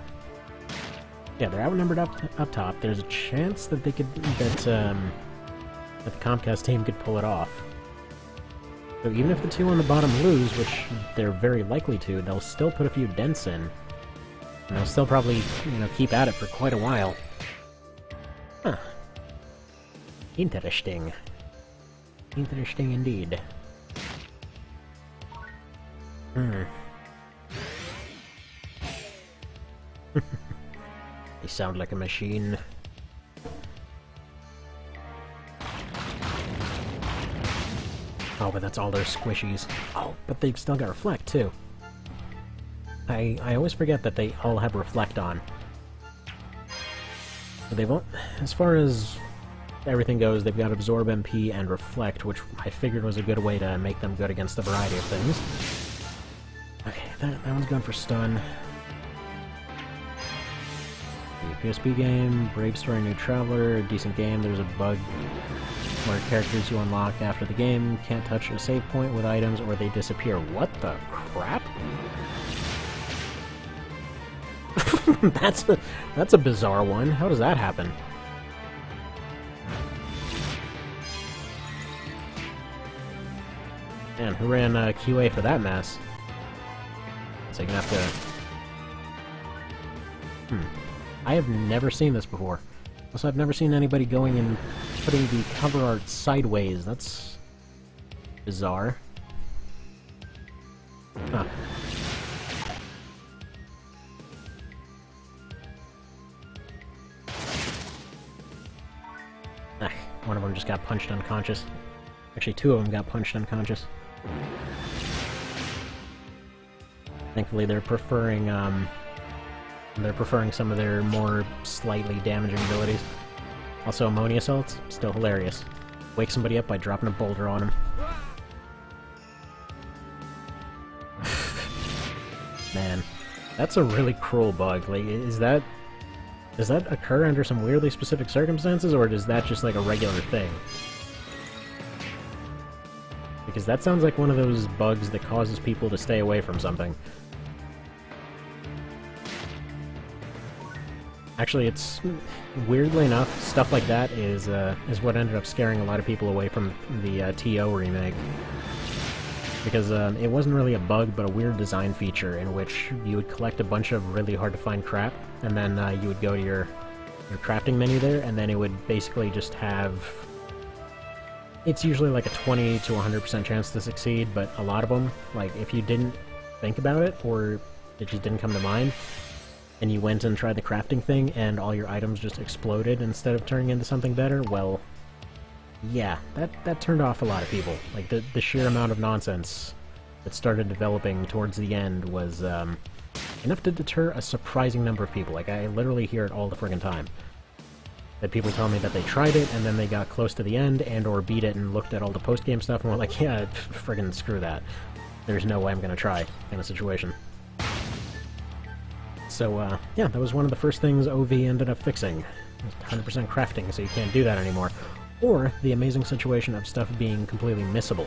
Yeah, they're outnumbered up top. There's a chance that they could... that the Comcast team could pull it off. So even if the 2 on the bottom lose, which they're very likely to, they'll still put a few dents in. And they'll still probably, keep at it for quite a while. Huh. Interesting. Interesting indeed. Hmm. They sound like a machine. Oh, but that's all their squishies. Oh, but they've still got Reflect, too. I always forget that they all have Reflect on. But they've all, as far as everything goes, they've got Absorb MP and Reflect, which I figured was a good way to make them good against a variety of things. Okay, that one's gone for stun. The PSP game, Brave Story New Traveler, decent game. There's a bug where characters you unlock after the game can't touch a save point with items or they disappear. What the crap? That's a bizarre one. How does that happen? Man, who ran QA for that mess? So you're gonna have to... I have never seen this before. Also, I've never seen anybody going and putting the cover art sideways. That's... bizarre. Huh. One of them just got punched unconscious. Actually, two of them got punched unconscious. Thankfully, they're preferring some of their more slightly damaging abilities. Also, ammonia salts, still hilarious. Wake somebody up by dropping a boulder on them. Man, that's a really cruel bug. Like, does that occur under some weirdly specific circumstances, or is that just like a regular thing? Because that sounds like one of those bugs that causes people to stay away from something. Actually, it's... weirdly enough, stuff like that is what ended up scaring a lot of people away from the TO remake. Because it wasn't really a bug, but a weird design feature in which you would collect a bunch of really hard-to-find crap, and then you would go to your crafting menu there, and then it would basically just have... It's usually like a 20 to 100% chance to succeed, but a lot of them, like, if you didn't think about it, or it just didn't come to mind, and you went and tried the crafting thing, and all your items just exploded instead of turning into something better, well... yeah, that turned off a lot of people. Like, the sheer amount of nonsense that started developing towards the end was enough to deter a surprising number of people. Like, I literally hear it all the friggin' time. That people tell me that they tried it, and then they got close to the end, and or beat it and looked at all the post-game stuff, and were like, yeah, friggin' screw that. There's no way I'm gonna try, in a situation. So, yeah, that was one of the first things OV ended up fixing. 100% crafting, so you can't do that anymore. Or the amazing situation of stuff being completely missable.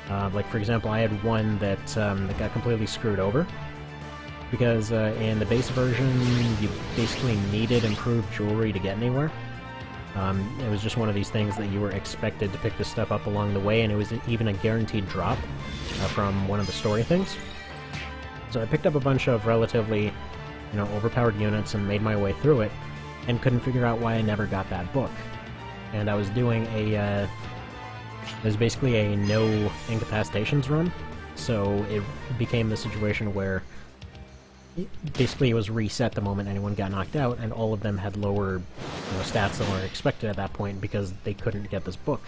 Like, for example, I had one that got completely screwed over. Because in the base version, you basically needed improved jewelry to get anywhere. It was just one of these things that you were expected to pick this stuff up along the way, and it was even a guaranteed drop from one of the story things. So I picked up a bunch of relatively, overpowered units and made my way through it, and couldn't figure out why I never got that book. And I was doing it was basically a no incapacitations run, so it became the situation where basically it was reset the moment anyone got knocked out, and all of them had lower stats than were expected at that point because they couldn't get this book.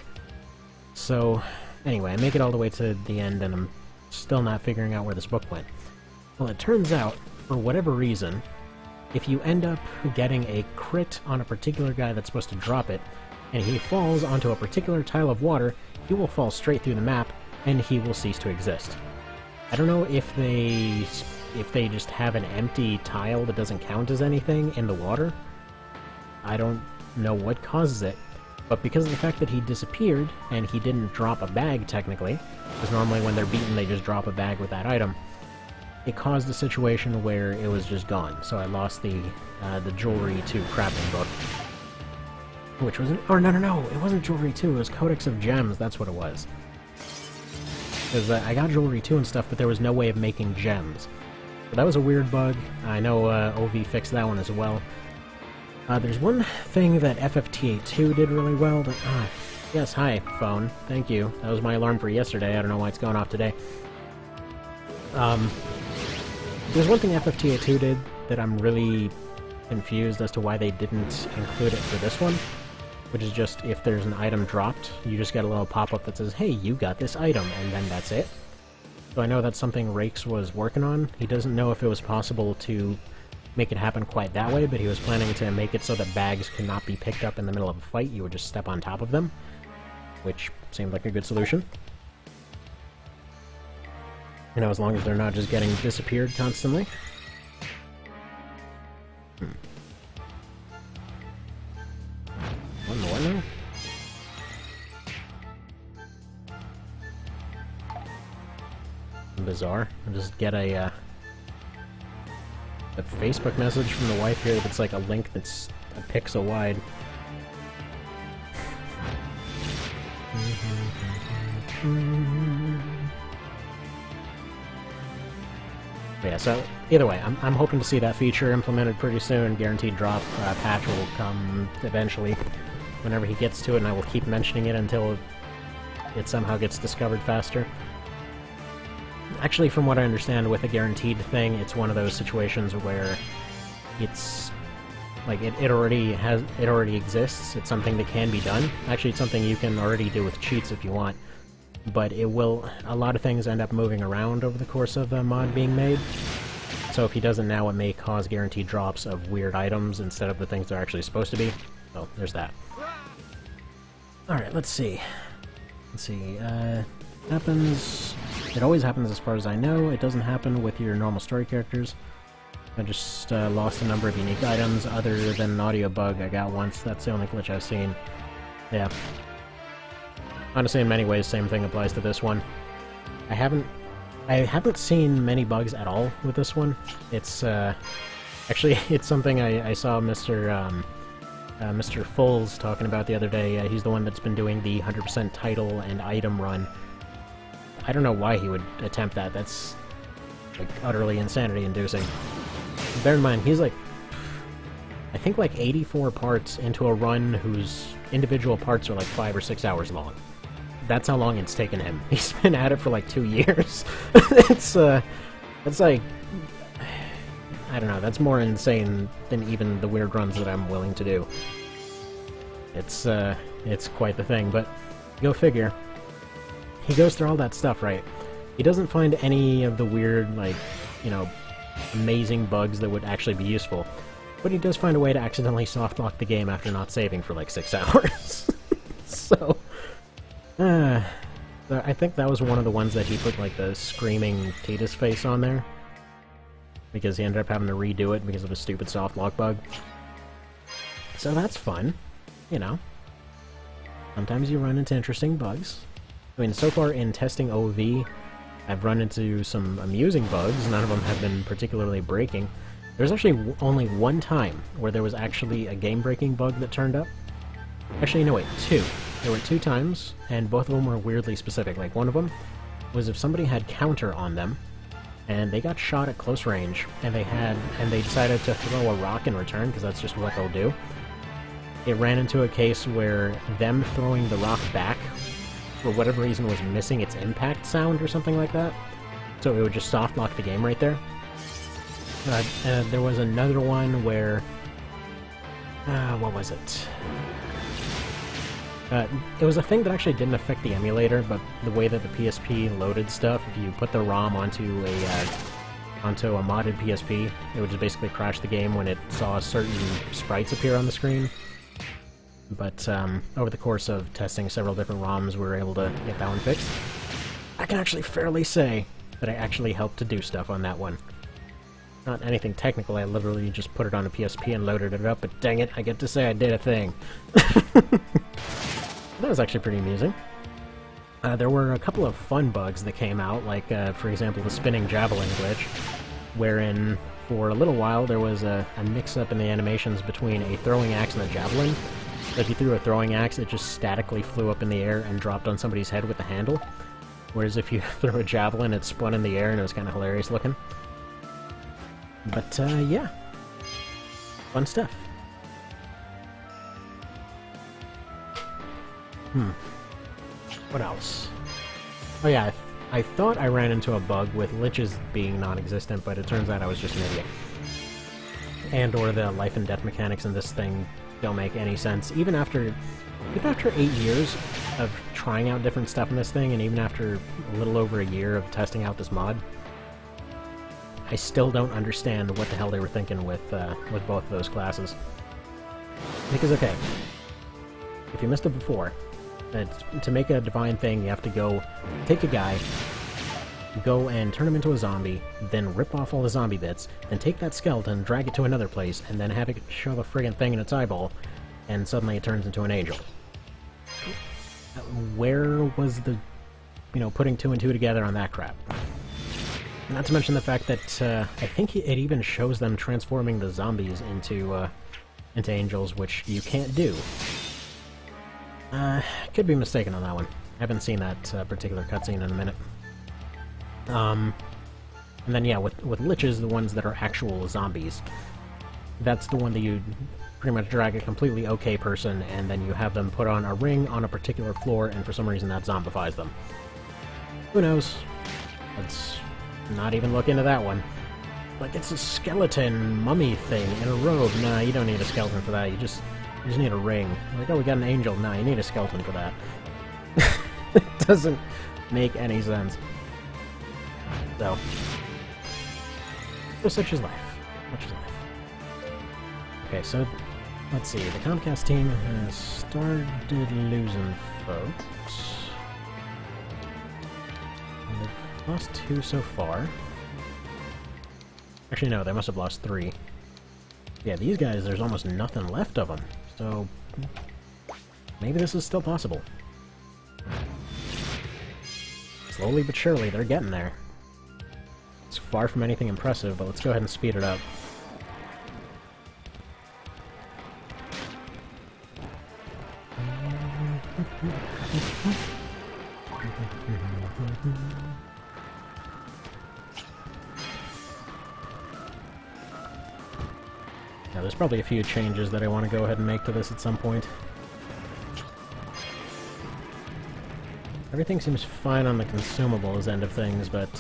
So, anyway, I make it all the way to the end, and I'm still not figuring out where this book went. Well, it turns out, for whatever reason, if you end up getting a crit on a particular guy that's supposed to drop it, and he falls onto a particular tile of water, he will fall straight through the map, and he will cease to exist. I don't know if they just have an empty tile that doesn't count as anything in the water. I don't know what causes it, but because of the fact that he disappeared, and he didn't drop a bag technically, because normally when they're beaten they just drop a bag with that item, it caused a situation where it was just gone, so I lost the Jewelry 2 crafting book. Which was... no, it wasn't Jewelry 2, it was Codex of Gems, that's what it was. Because I got Jewelry 2 and stuff, but there was no way of making gems. So that was a weird bug. I know OV fixed that one as well. There's one thing that FFTA2 did really well, but... yes, hi, phone. Thank you. That was my alarm for yesterday. I don't know why it's going off today. There's one thing FFTA2 did that I'm really confused as to why they didn't include it for this one, which is just if there's an item dropped, you just get a little pop-up that says, hey, you got this item, and then that's it. So I know that's something Rakes was working on. He doesn't know if it was possible to make it happen quite that way, but he was planning to make it so that bags cannot be picked up in the middle of a fight. You would just step on top of them, which seemed like a good solution. You know, as long as they're not just getting disappeared constantly. What in the what now? Bizarre. I'll just get a Facebook message from the wife here that's like a link that's a pixel wide. Yeah, so either way, I'm hoping to see that feature implemented pretty soon. Guaranteed drop patch will come eventually whenever he gets to it, and I will keep mentioning it until it somehow gets discovered faster. Actually, from what I understand, with a guaranteed thing, it's one of those situations where it's like it already exists. It's something that can be done. Actually, it's something you can already do with cheats if you want. But it will, a lot of things end up moving around over the course of the mod being made. So if he doesn't now, it may cause guaranteed drops of weird items instead of the things they're actually supposed to be. So there's that. Alright, let's see. Let's see, happens... It always happens as far as I know. It doesn't happen with your normal story characters. I just lost a number of unique items other than an audio bug I got once. That's the only glitch I've seen. Yeah. Honestly, in many ways, same thing applies to this one. I haven't seen many bugs at all with this one. It's, actually, it's something I saw Mr. Fulls talking about the other day. He's the one that's been doing the 100% title and item run. I don't know why he would attempt that. That's, like, utterly insanity-inducing. Bear in mind, he's like, I think like 84 parts into a run whose individual parts are like 5 or 6 hours long. That's how long it's taken him. He's been at it for like 2 years. It's like, I don't know, that's more insane than even the weird runs that I'm willing to do. It's quite the thing, but go figure. He goes through all that stuff, right? He doesn't find any of the weird, like, you know, amazing bugs that would actually be useful. But he does find a way to accidentally softlock the game after not saving for like 6 hours. So, I think that was one of the ones that he put like the screaming Titus face on there. Because he ended up having to redo it because of a stupid softlock bug. So that's fun, you know. Sometimes you run into interesting bugs. I mean, so far in testing OV, I've run into some amusing bugs. None of them have been particularly breaking. There's actually only one time where there was actually a game-breaking bug that turned up. Actually, no, wait, two. There were 2 times, and both of them were weirdly specific. Like, one of them was if somebody had counter on them, and they got shot at close range, and they decided to throw a rock in return, because that's just what they'll do. It ran into a case where them throwing the rock back, for whatever reason, was missing its impact sound or something like that. So it would just soft lock the game right there. There was another one where... what was it? It was a thing that actually didn't affect the emulator, but the way that the PSP loaded stuff, if you put the ROM onto a modded PSP, it would just basically crash the game when it saw certain sprites appear on the screen. But over the course of testing several different ROMs, we were able to get that one fixed. I can actually fairly say that I actually helped to do stuff on that one. Not anything technical, I literally just put it on a PSP and loaded it up, but dang it, I get to say I did a thing. That was actually pretty amusing. There were a couple of fun bugs that came out, like, for example, the spinning javelin glitch, wherein, for a little while, there was a mix-up in the animations between a throwing axe and a javelin. So if you threw a throwing axe, it just statically flew up in the air and dropped on somebody's head with the handle. Whereas if you threw a javelin, it spun in the air and it was kind of hilarious looking. But, yeah. Fun stuff. What else? Oh yeah, I thought I ran into a bug with Liches being non-existent, but it turns out I was just an idiot. And or the life and death mechanics in this thing don't make any sense. Even after 8 years of trying out different stuff in this thing, and even after a little over a year of testing out this mod, I still don't understand what the hell they were thinking with both of those classes. Because, okay, if you missed it before, to make a divine thing, you have to go take a guy, go and turn him into a zombie, then rip off all the zombie bits, then take that skeleton, drag it to another place, and then have it shove a friggin' thing in its eyeball, and suddenly it turns into an angel. Where was the, putting 2 and 2 together on that crap? Not to mention the fact that I think it even shows them transforming the zombies into angels, which you can't do. Could be mistaken on that one. Haven't seen that particular cutscene in a minute. And then yeah, with Liches, the ones that are actual zombies, that's the one that you pretty much drag a completely okay person, and then you have them put on a ring on a particular floor, and for some reason that zombifies them. Who knows? Let's not even look into that one. Like, it's a skeleton mummy thing in a robe. Nah, you don't need a skeleton for that. You just need a ring. Like, oh, we got an angel. Nah, you need a skeleton for that. It doesn't make any sense. So, such is life. Such is life. Okay, so let's see. The Comcast team has started losing folks. And they've lost 2 so far. Actually, no, they must have lost 3. Yeah, these guys, there's almost nothing left of them. So, maybe this is still possible. Slowly but surely, they're getting there. It's far from anything impressive, but let's go ahead and speed it up. Now, there's probably a few changes that I want to go ahead and make to this at some point. Everything seems fine on the consumables end of things, but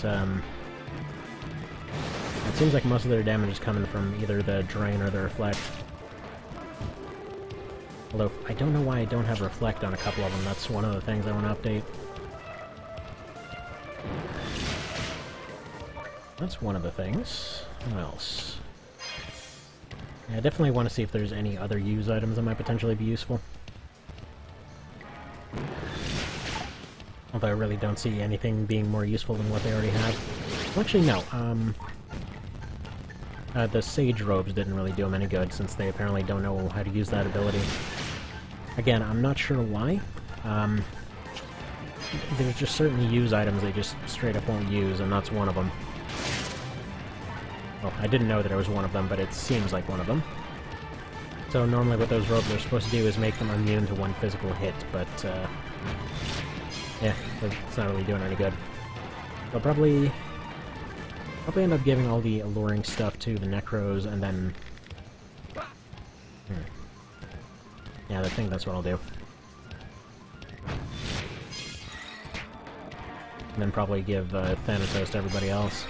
it seems like most of their damage is coming from either the drain or the reflect. Although, I don't know why I don't have reflect on a couple of them. That's one of the things I want to update. That's one of the things. What else? Yeah, I definitely want to see if there's any other use items that might potentially be useful. Although I really don't see anything being more useful than what they already have. Well, actually, no. The Sage Robes didn't really do them any good, since they apparently don't know how to use that ability. Again, I'm not sure why. There's just certain use items they just straight up won't use, and that's one of them. Well, I didn't know that it was one of them, but it seems like one of them. So normally what those robes are supposed to do is make them immune to one physical hit, but yeah, it's not really doing any good. They'll probably end up giving all the alluring stuff to the Necros, and then... Yeah, I think that's what I'll do. And then probably give Thanatos to everybody else.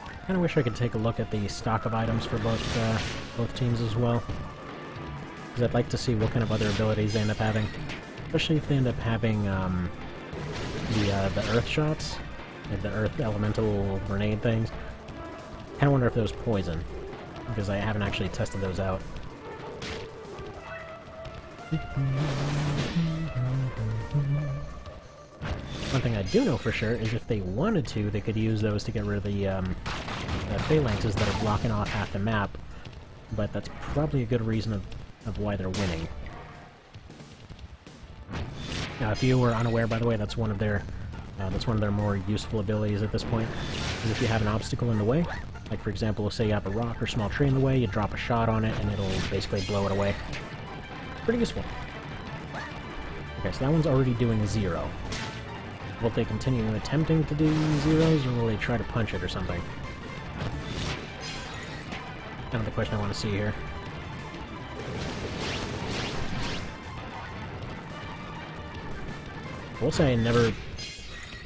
I kinda wish I could take a look at the stock of items for both teams as well. Because I'd like to see what kind of other abilities they end up having. Especially if they end up having the earth shots, like the earth elemental grenade things. Kinda wonder if those poison, because I haven't actually tested those out. One thing I do know for sure is if they wanted to, they could use those to get rid of the phalanxes that are blocking off half the map, but that's probably a good reason of why they're winning. Now, if you were unaware, by the way, that's one of their more useful abilities at this point. Is if you have an obstacle in the way, like for example, say you have a rock or small tree in the way, you drop a shot on it, and it'll basically blow it away. Pretty useful. Okay, so that one's already doing 0. Will they continue attempting to do zeros, or will they try to punch it or something? Kind of the question I want to see here. I will say I never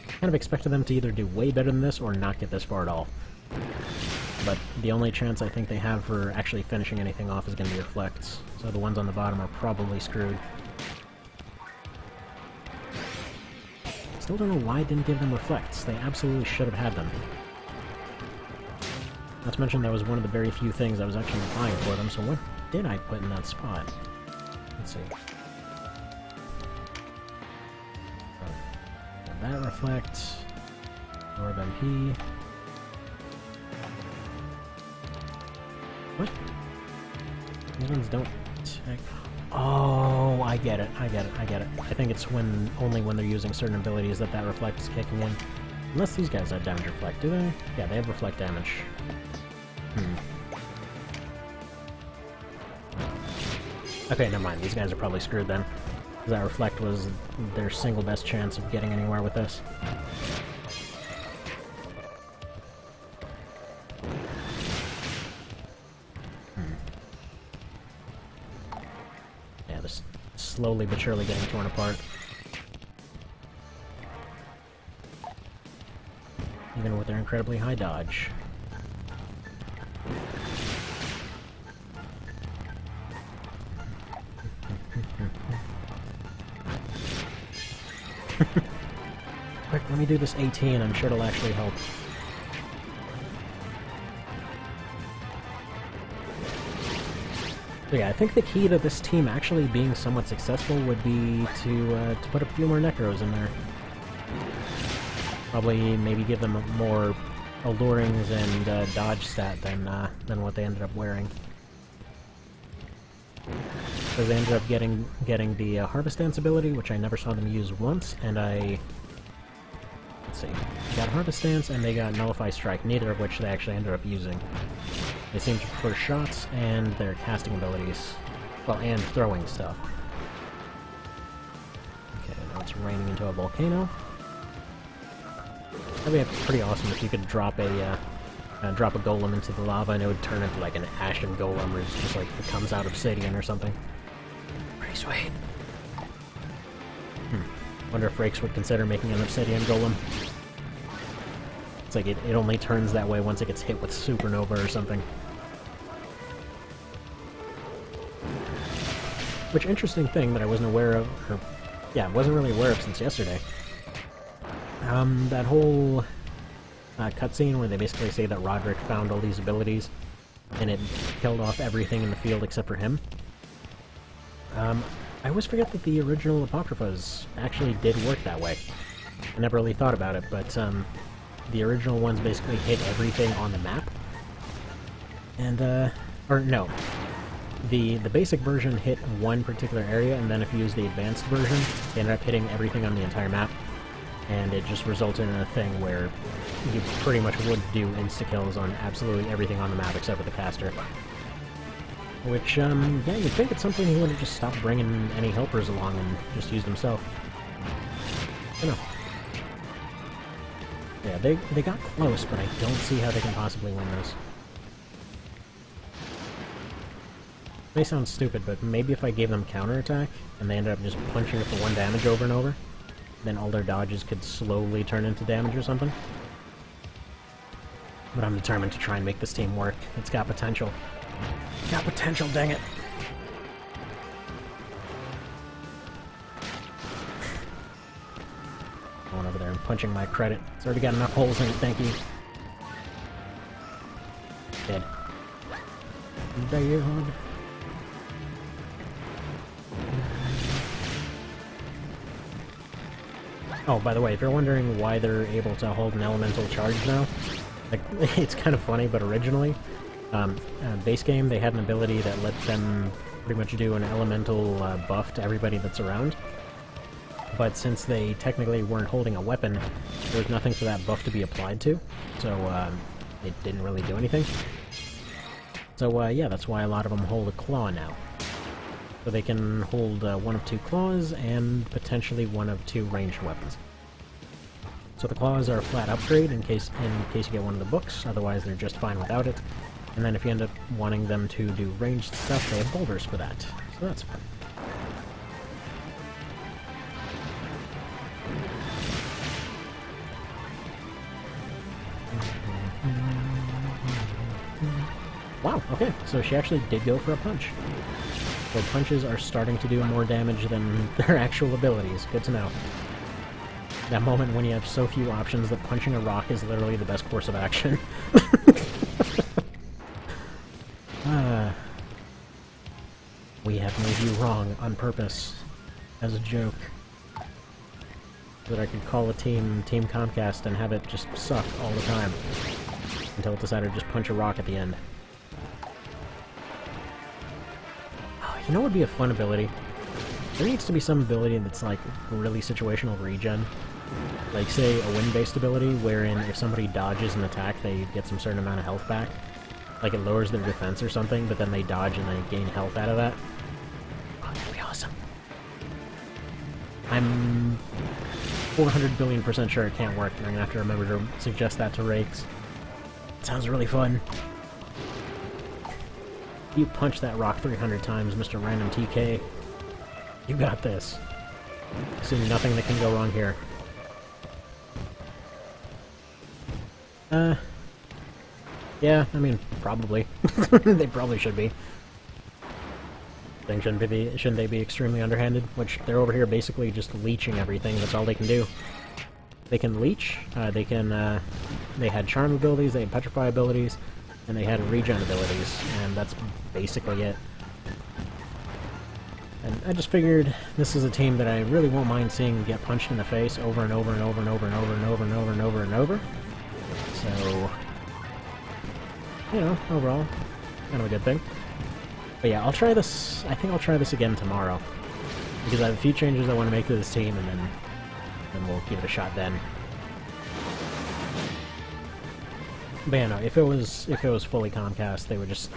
kind of expected them to either do way better than this or not get this far at all. But the only chance I think they have for actually finishing anything off is going to be reflects. So the ones on the bottom are probably screwed. Still don't know why I didn't give them reflects. They absolutely should have had them. Not to mention that was one of the very few things I was actually buying for them, so what did I put in that spot? Let's see. So that reflect, Orb MP. What? These ones don't tech. Oh, I get it, I get it, I get it. I think it's only when they're using certain abilities that reflect is kicking in. Unless these guys have damage reflect, do they? Yeah, they have reflect damage. Okay, never mind. These guys are probably screwed then. Because that reflect was their single best chance of getting anywhere with this. Yeah, this slowly but surely getting torn apart. Even with their incredibly high dodge. Quick, let me do this 18, I'm sure it'll actually help. So yeah, I think the key to this team actually being somewhat successful would be to put a few more Necros in there. Probably maybe give them a more allurings and dodge stat than what they ended up wearing. So they ended up getting the Harvest Dance ability, which I never saw them use once, and let's see, they got Harvest Dance and they got Nullify Strike, neither of which they actually ended up using. They seem to prefer shots and their casting abilities, well, and throwing stuff. Okay, now it's raining into a volcano. That'd be pretty awesome if you could drop a golem into the lava and it would turn into like an ashen golem, or it's just like it comes out obsidian or something. Pretty sweet. Wonder if Rakes would consider making an obsidian golem. It's like it only turns that way once it gets hit with supernova or something. Which interesting thing that I wasn't aware of, or yeah, wasn't really aware of since yesterday. That whole cutscene where they basically say that Roderick found all these abilities and it killed off everything in the field except for him. I always forget that the original Apocryphas actually did work that way. I never really thought about it, but the original ones basically hit everything on the map. And, or no. The basic version hit one particular area, and then if you use the advanced version, they ended up hitting everything on the entire map. And it just resulted in a thing where you pretty much would do insta-kills on absolutely everything on the map except for the caster. Which, yeah, you'd think at some point he would have just stopped bringing any helpers along and just used himself. I don't know. Yeah, they got close, but I don't see how they can possibly win this. May sound stupid, but maybe if I gave them counterattack, and they ended up just punching it for 1 damage over and over, then all their dodges could slowly turn into damage or something. But I'm determined to try and make this team work. It's got potential. Got potential, dang it! Going over there and punching my credit. It's already got enough holes in it, thank you. Dead. Dead. Oh, by the way, if you're wondering why they're able to hold an elemental charge now, like, it's kind of funny, but originally, base game, they had an ability that let them pretty much do an elemental buff to everybody that's around. But since they technically weren't holding a weapon, there was nothing for that buff to be applied to, so it didn't really do anything. So yeah, that's why a lot of them hold a claw now. So they can hold 1 of 2 claws and potentially 1 of 2 ranged weapons. So the claws are a flat upgrade in case you get one of the books, otherwise they're just fine without it. And then if you end up wanting them to do ranged stuff, they have boulders for that. So that's fun. Wow, okay, so she actually did go for a punch. So punches are starting to do more damage than their actual abilities. Good to know. That moment when you have so few options that punching a rock is literally the best course of action. We have made you wrong on purpose, as a joke. So that I could call a Team Comcast and have it just suck all the time. Until it decided to just punch a rock at the end. You know what would be a fun ability? There needs to be some ability that's like really situational regen. Like say a wind-based ability wherein if somebody dodges an attack they get some certain amount of health back. Like it lowers their defense or something, but then they dodge and they gain health out of that. Oh, that'd be awesome. I'm 400 billion% sure it can't work, and I'm gonna have to remember to suggest that to Rakes. It sounds really fun. You punch that rock 300 times, Mr. Random TK. You got this. I see nothing that can go wrong here. Yeah, I mean, probably. They probably should be. Shouldn't they be extremely underhanded? Which, they're over here basically just leeching everything, that's all they can do. They can leech, they had charm abilities, they had petrify abilities, and they had regen abilities, and that's basically it. And I just figured this is a team that I really won't mind seeing get punched in the face over and over and over and over and over and over and over and over and over. So, you know, overall, kind of a good thing. But yeah, I'll try this, I think I'll try this again tomorrow. Because I have a few changes I want to make to this team, and then we'll give it a shot then. But yeah, no, if it was fully Comcast, they would just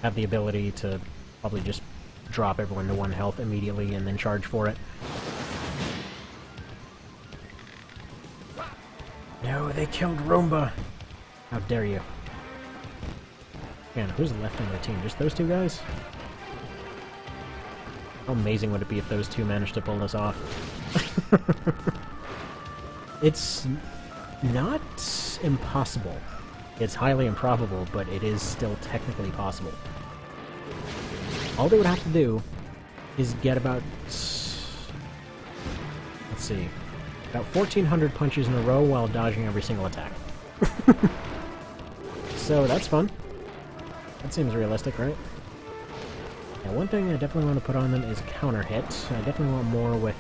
have the ability to probably just drop everyone to 1 health immediately and then charge for it. No, they killed Roomba! How dare you. Man, who's left on their team? Just those two guys? How amazing would it be if those two managed to pull this off? It's not impossible. It's highly improbable, but it is still technically possible. All they would have to do is get about, let's see, about 1,400 punches in a row while dodging every single attack. So that's fun. That seems realistic, right? Now, one thing I definitely want to put on them is counter hits. I definitely want more with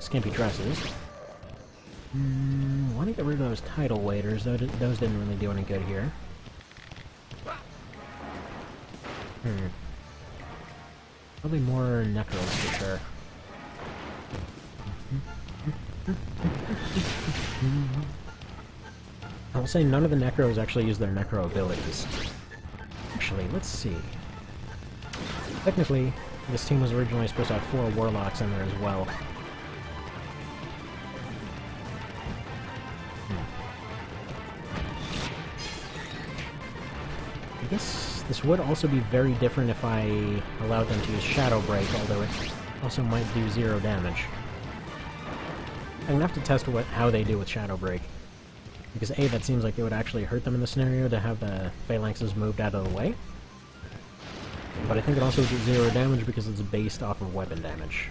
skimpy dresses. Want to get rid of those tidal waders, though. Those didn't really do any good here. Probably more necros for sure. I will say none of the necros actually use their necro abilities. Actually, let's see. Technically, this team was originally supposed to have 4 warlocks in there as well. I guess this would also be very different if I allowed them to use Shadow Break, although it also might do 0 damage. I'm gonna have to test how they do with Shadow Break. Because A, that seems like it would actually hurt them in the scenario to have the Phalanxes moved out of the way. But I think it also does 0 damage because it's based off of weapon damage.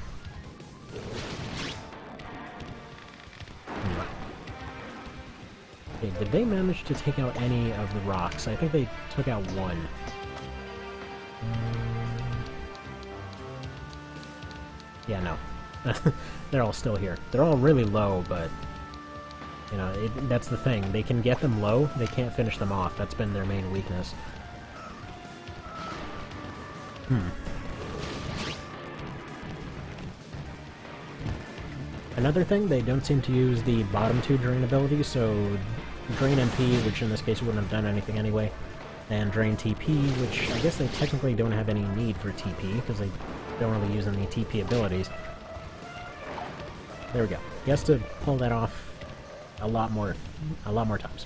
Okay, did they manage to take out any of the rocks? I think they took out 1. Yeah, no. They're all still here. They're all really low, but you know, that's the thing. They can get them low, they can't finish them off. That's been their main weakness. Another thing, they don't seem to use the bottom 2 drain abilities, so Drain MP, which in this case wouldn't have done anything anyway, and Drain TP, which I guess they technically don't have any need for TP, because they don't really use any TP abilities. There we go. He has to pull that off a lot more times.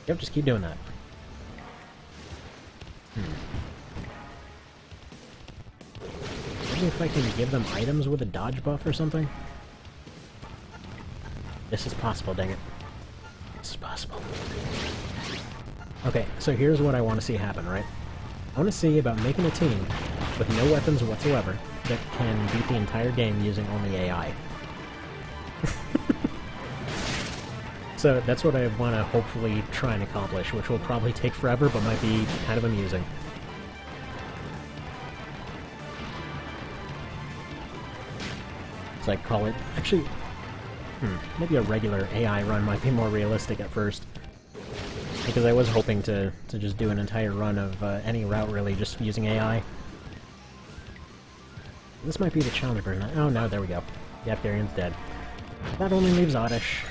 Yep, just keep doing that. Maybe if I can give them items with a dodge buff or something? This is possible, dang it. This is possible. Okay, so here's what I want to see happen, right? I want to see about making a team with no weapons whatsoever that can beat the entire game using only AI. So that's what I want to hopefully try and accomplish, which will probably take forever, but might be kind of amusing. So I call it... Actually, maybe a regular AI run might be more realistic at first. Because I was hoping to just do an entire run of any route, really, just using AI. This might be the challenge version. Oh no, there we go. The Afgharian's dead. That only leaves Oddish,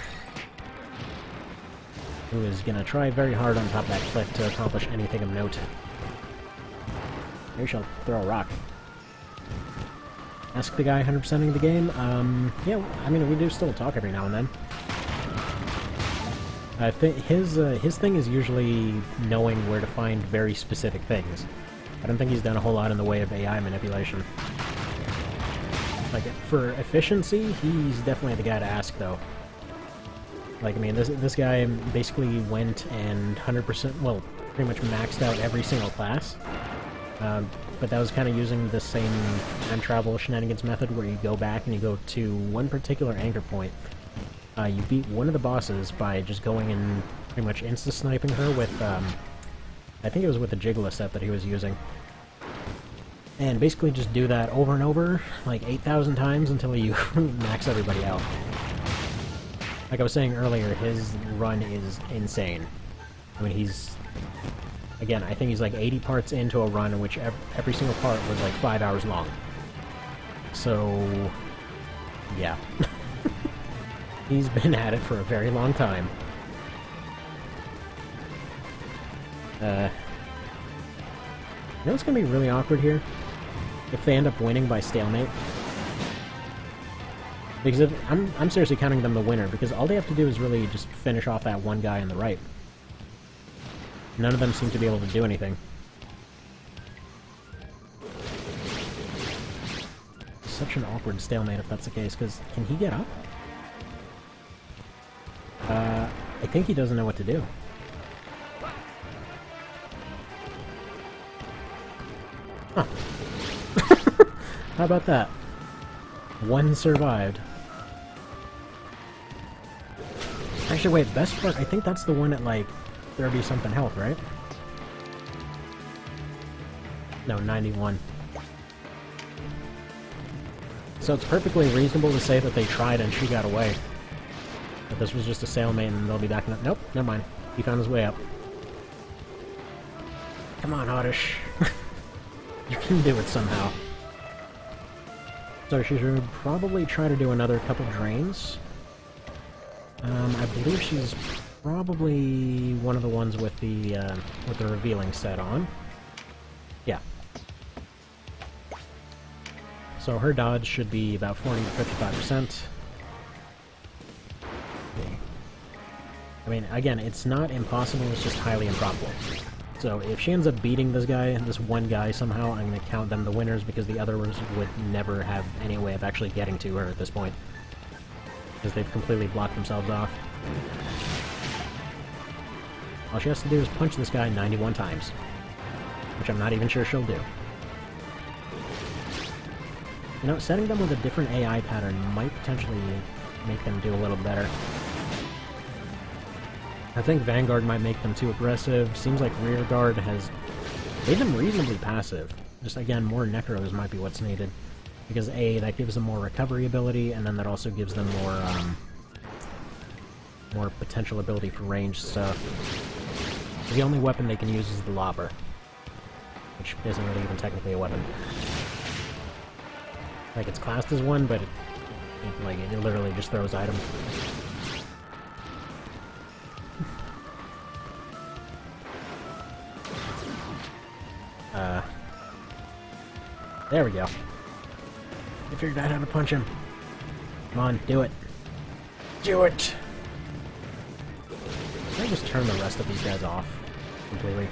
who is gonna try very hard on top of that cliff to accomplish anything of note. Maybe she'll throw a rock. Ask the guy 100%ing the game. Yeah, I mean, we do still talk every now and then. I think his thing is usually knowing where to find very specific things. I don't think he's done a whole lot in the way of AI manipulation. Like, for efficiency, he's definitely the guy to ask, though. Like, I mean, this guy basically went and 100%, well, pretty much maxed out every single class. But that was kind of using the same time travel shenanigans method where you go back and you go to one particular anchor point. You beat one of the bosses by just going and pretty much insta-sniping her with, I think it was with the Jiggler set that he was using. And basically just do that over and over, like 8,000 times until you max everybody out. Like I was saying earlier, his run is insane. I mean, he's... Again, I think he's like 80 parts into a run in which every single part was like 5 hours long. So... yeah. He's been at it for a very long time. You know what's gonna be really awkward here? If they end up winning by stalemate. Because if, I'm seriously counting them the winner, because all they have to do is really just finish off that one guy on the right. None of them seem to be able to do anything. Such an awkward stalemate if that's the case, because can he get up? I think he doesn't know what to do. Huh. How about that? One survived. Actually, wait, best part, I think that's the one at, like, 30-something health, right? No, 91. So it's perfectly reasonable to say that they tried and she got away. But this was just a stalemate and they'll be back in... Nope, never mind. He found his way up. Come on, Oddish. You can do it somehow. So she should probably try to do another couple drains. I believe she's probably one of the ones with the revealing set on. Yeah. So her dodge should be about 40 to 55%. I mean, again, it's not impossible, it's just highly improbable. So if she ends up beating this guy, this one guy somehow, I'm going to count them the winners because the others would never have any way of actually getting to her at this point. Because they've completely blocked themselves off. All she has to do is punch this guy 91 times. Which I'm not even sure she'll do. You know, setting them with a different AI pattern might potentially make them do a little better. I think Vanguard might make them too aggressive. Seems like Rearguard has made them reasonably passive. Just, again, more Necros might be what's needed. Because A, that gives them more recovery ability, and then that also gives them more potential ability for ranged stuff. The only weapon they can use is the Lobber. Which isn't really even technically a weapon. Like, it's classed as one, but it literally just throws items. There we go. I figured out how to punch him. Come on, do it. Do it! just turn the rest of these guys off completely.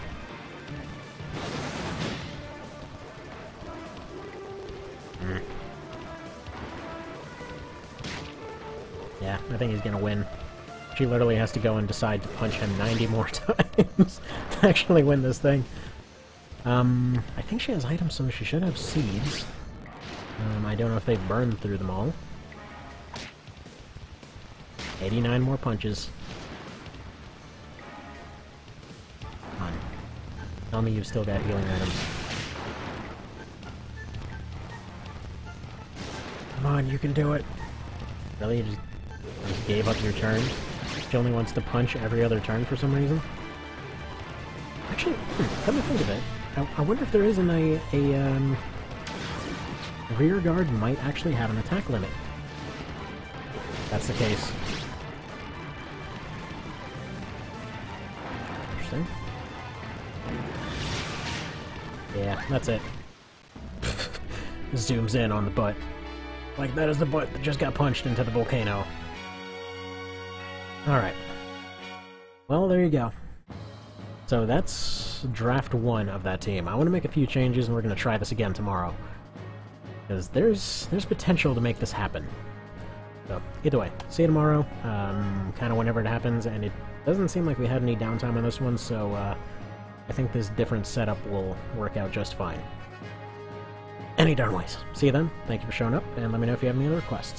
Yeah, I think he's gonna win. She literally has to go and decide to punch him 90 more times to actually win this thing. I think she has items, so she should have seeds. I don't know if they've burned through them all. 89 more punches. Come on. Tell me you've still got healing items. Come on, you can do it! Really? You just gave up your turn? She only wants to punch every other turn for some reason? Actually, come to think of it, I wonder if there isn't a rear guard might actually have an attack limit. That's the case. Interesting. Yeah, that's it. Zooms in on the butt. Like, that is the butt that just got punched into the volcano. Alright. Well, there you go. So that's draft 1 of that team. I want to make a few changes, and we're going to try this again tomorrow. Because there's potential to make this happen. So, either way, see you tomorrow, kind of whenever it happens, and it doesn't seem like we had any downtime on this one, so I think this different setup will work out just fine. Any darn ways. See you then, thank you for showing up, and let me know if you have any other requests.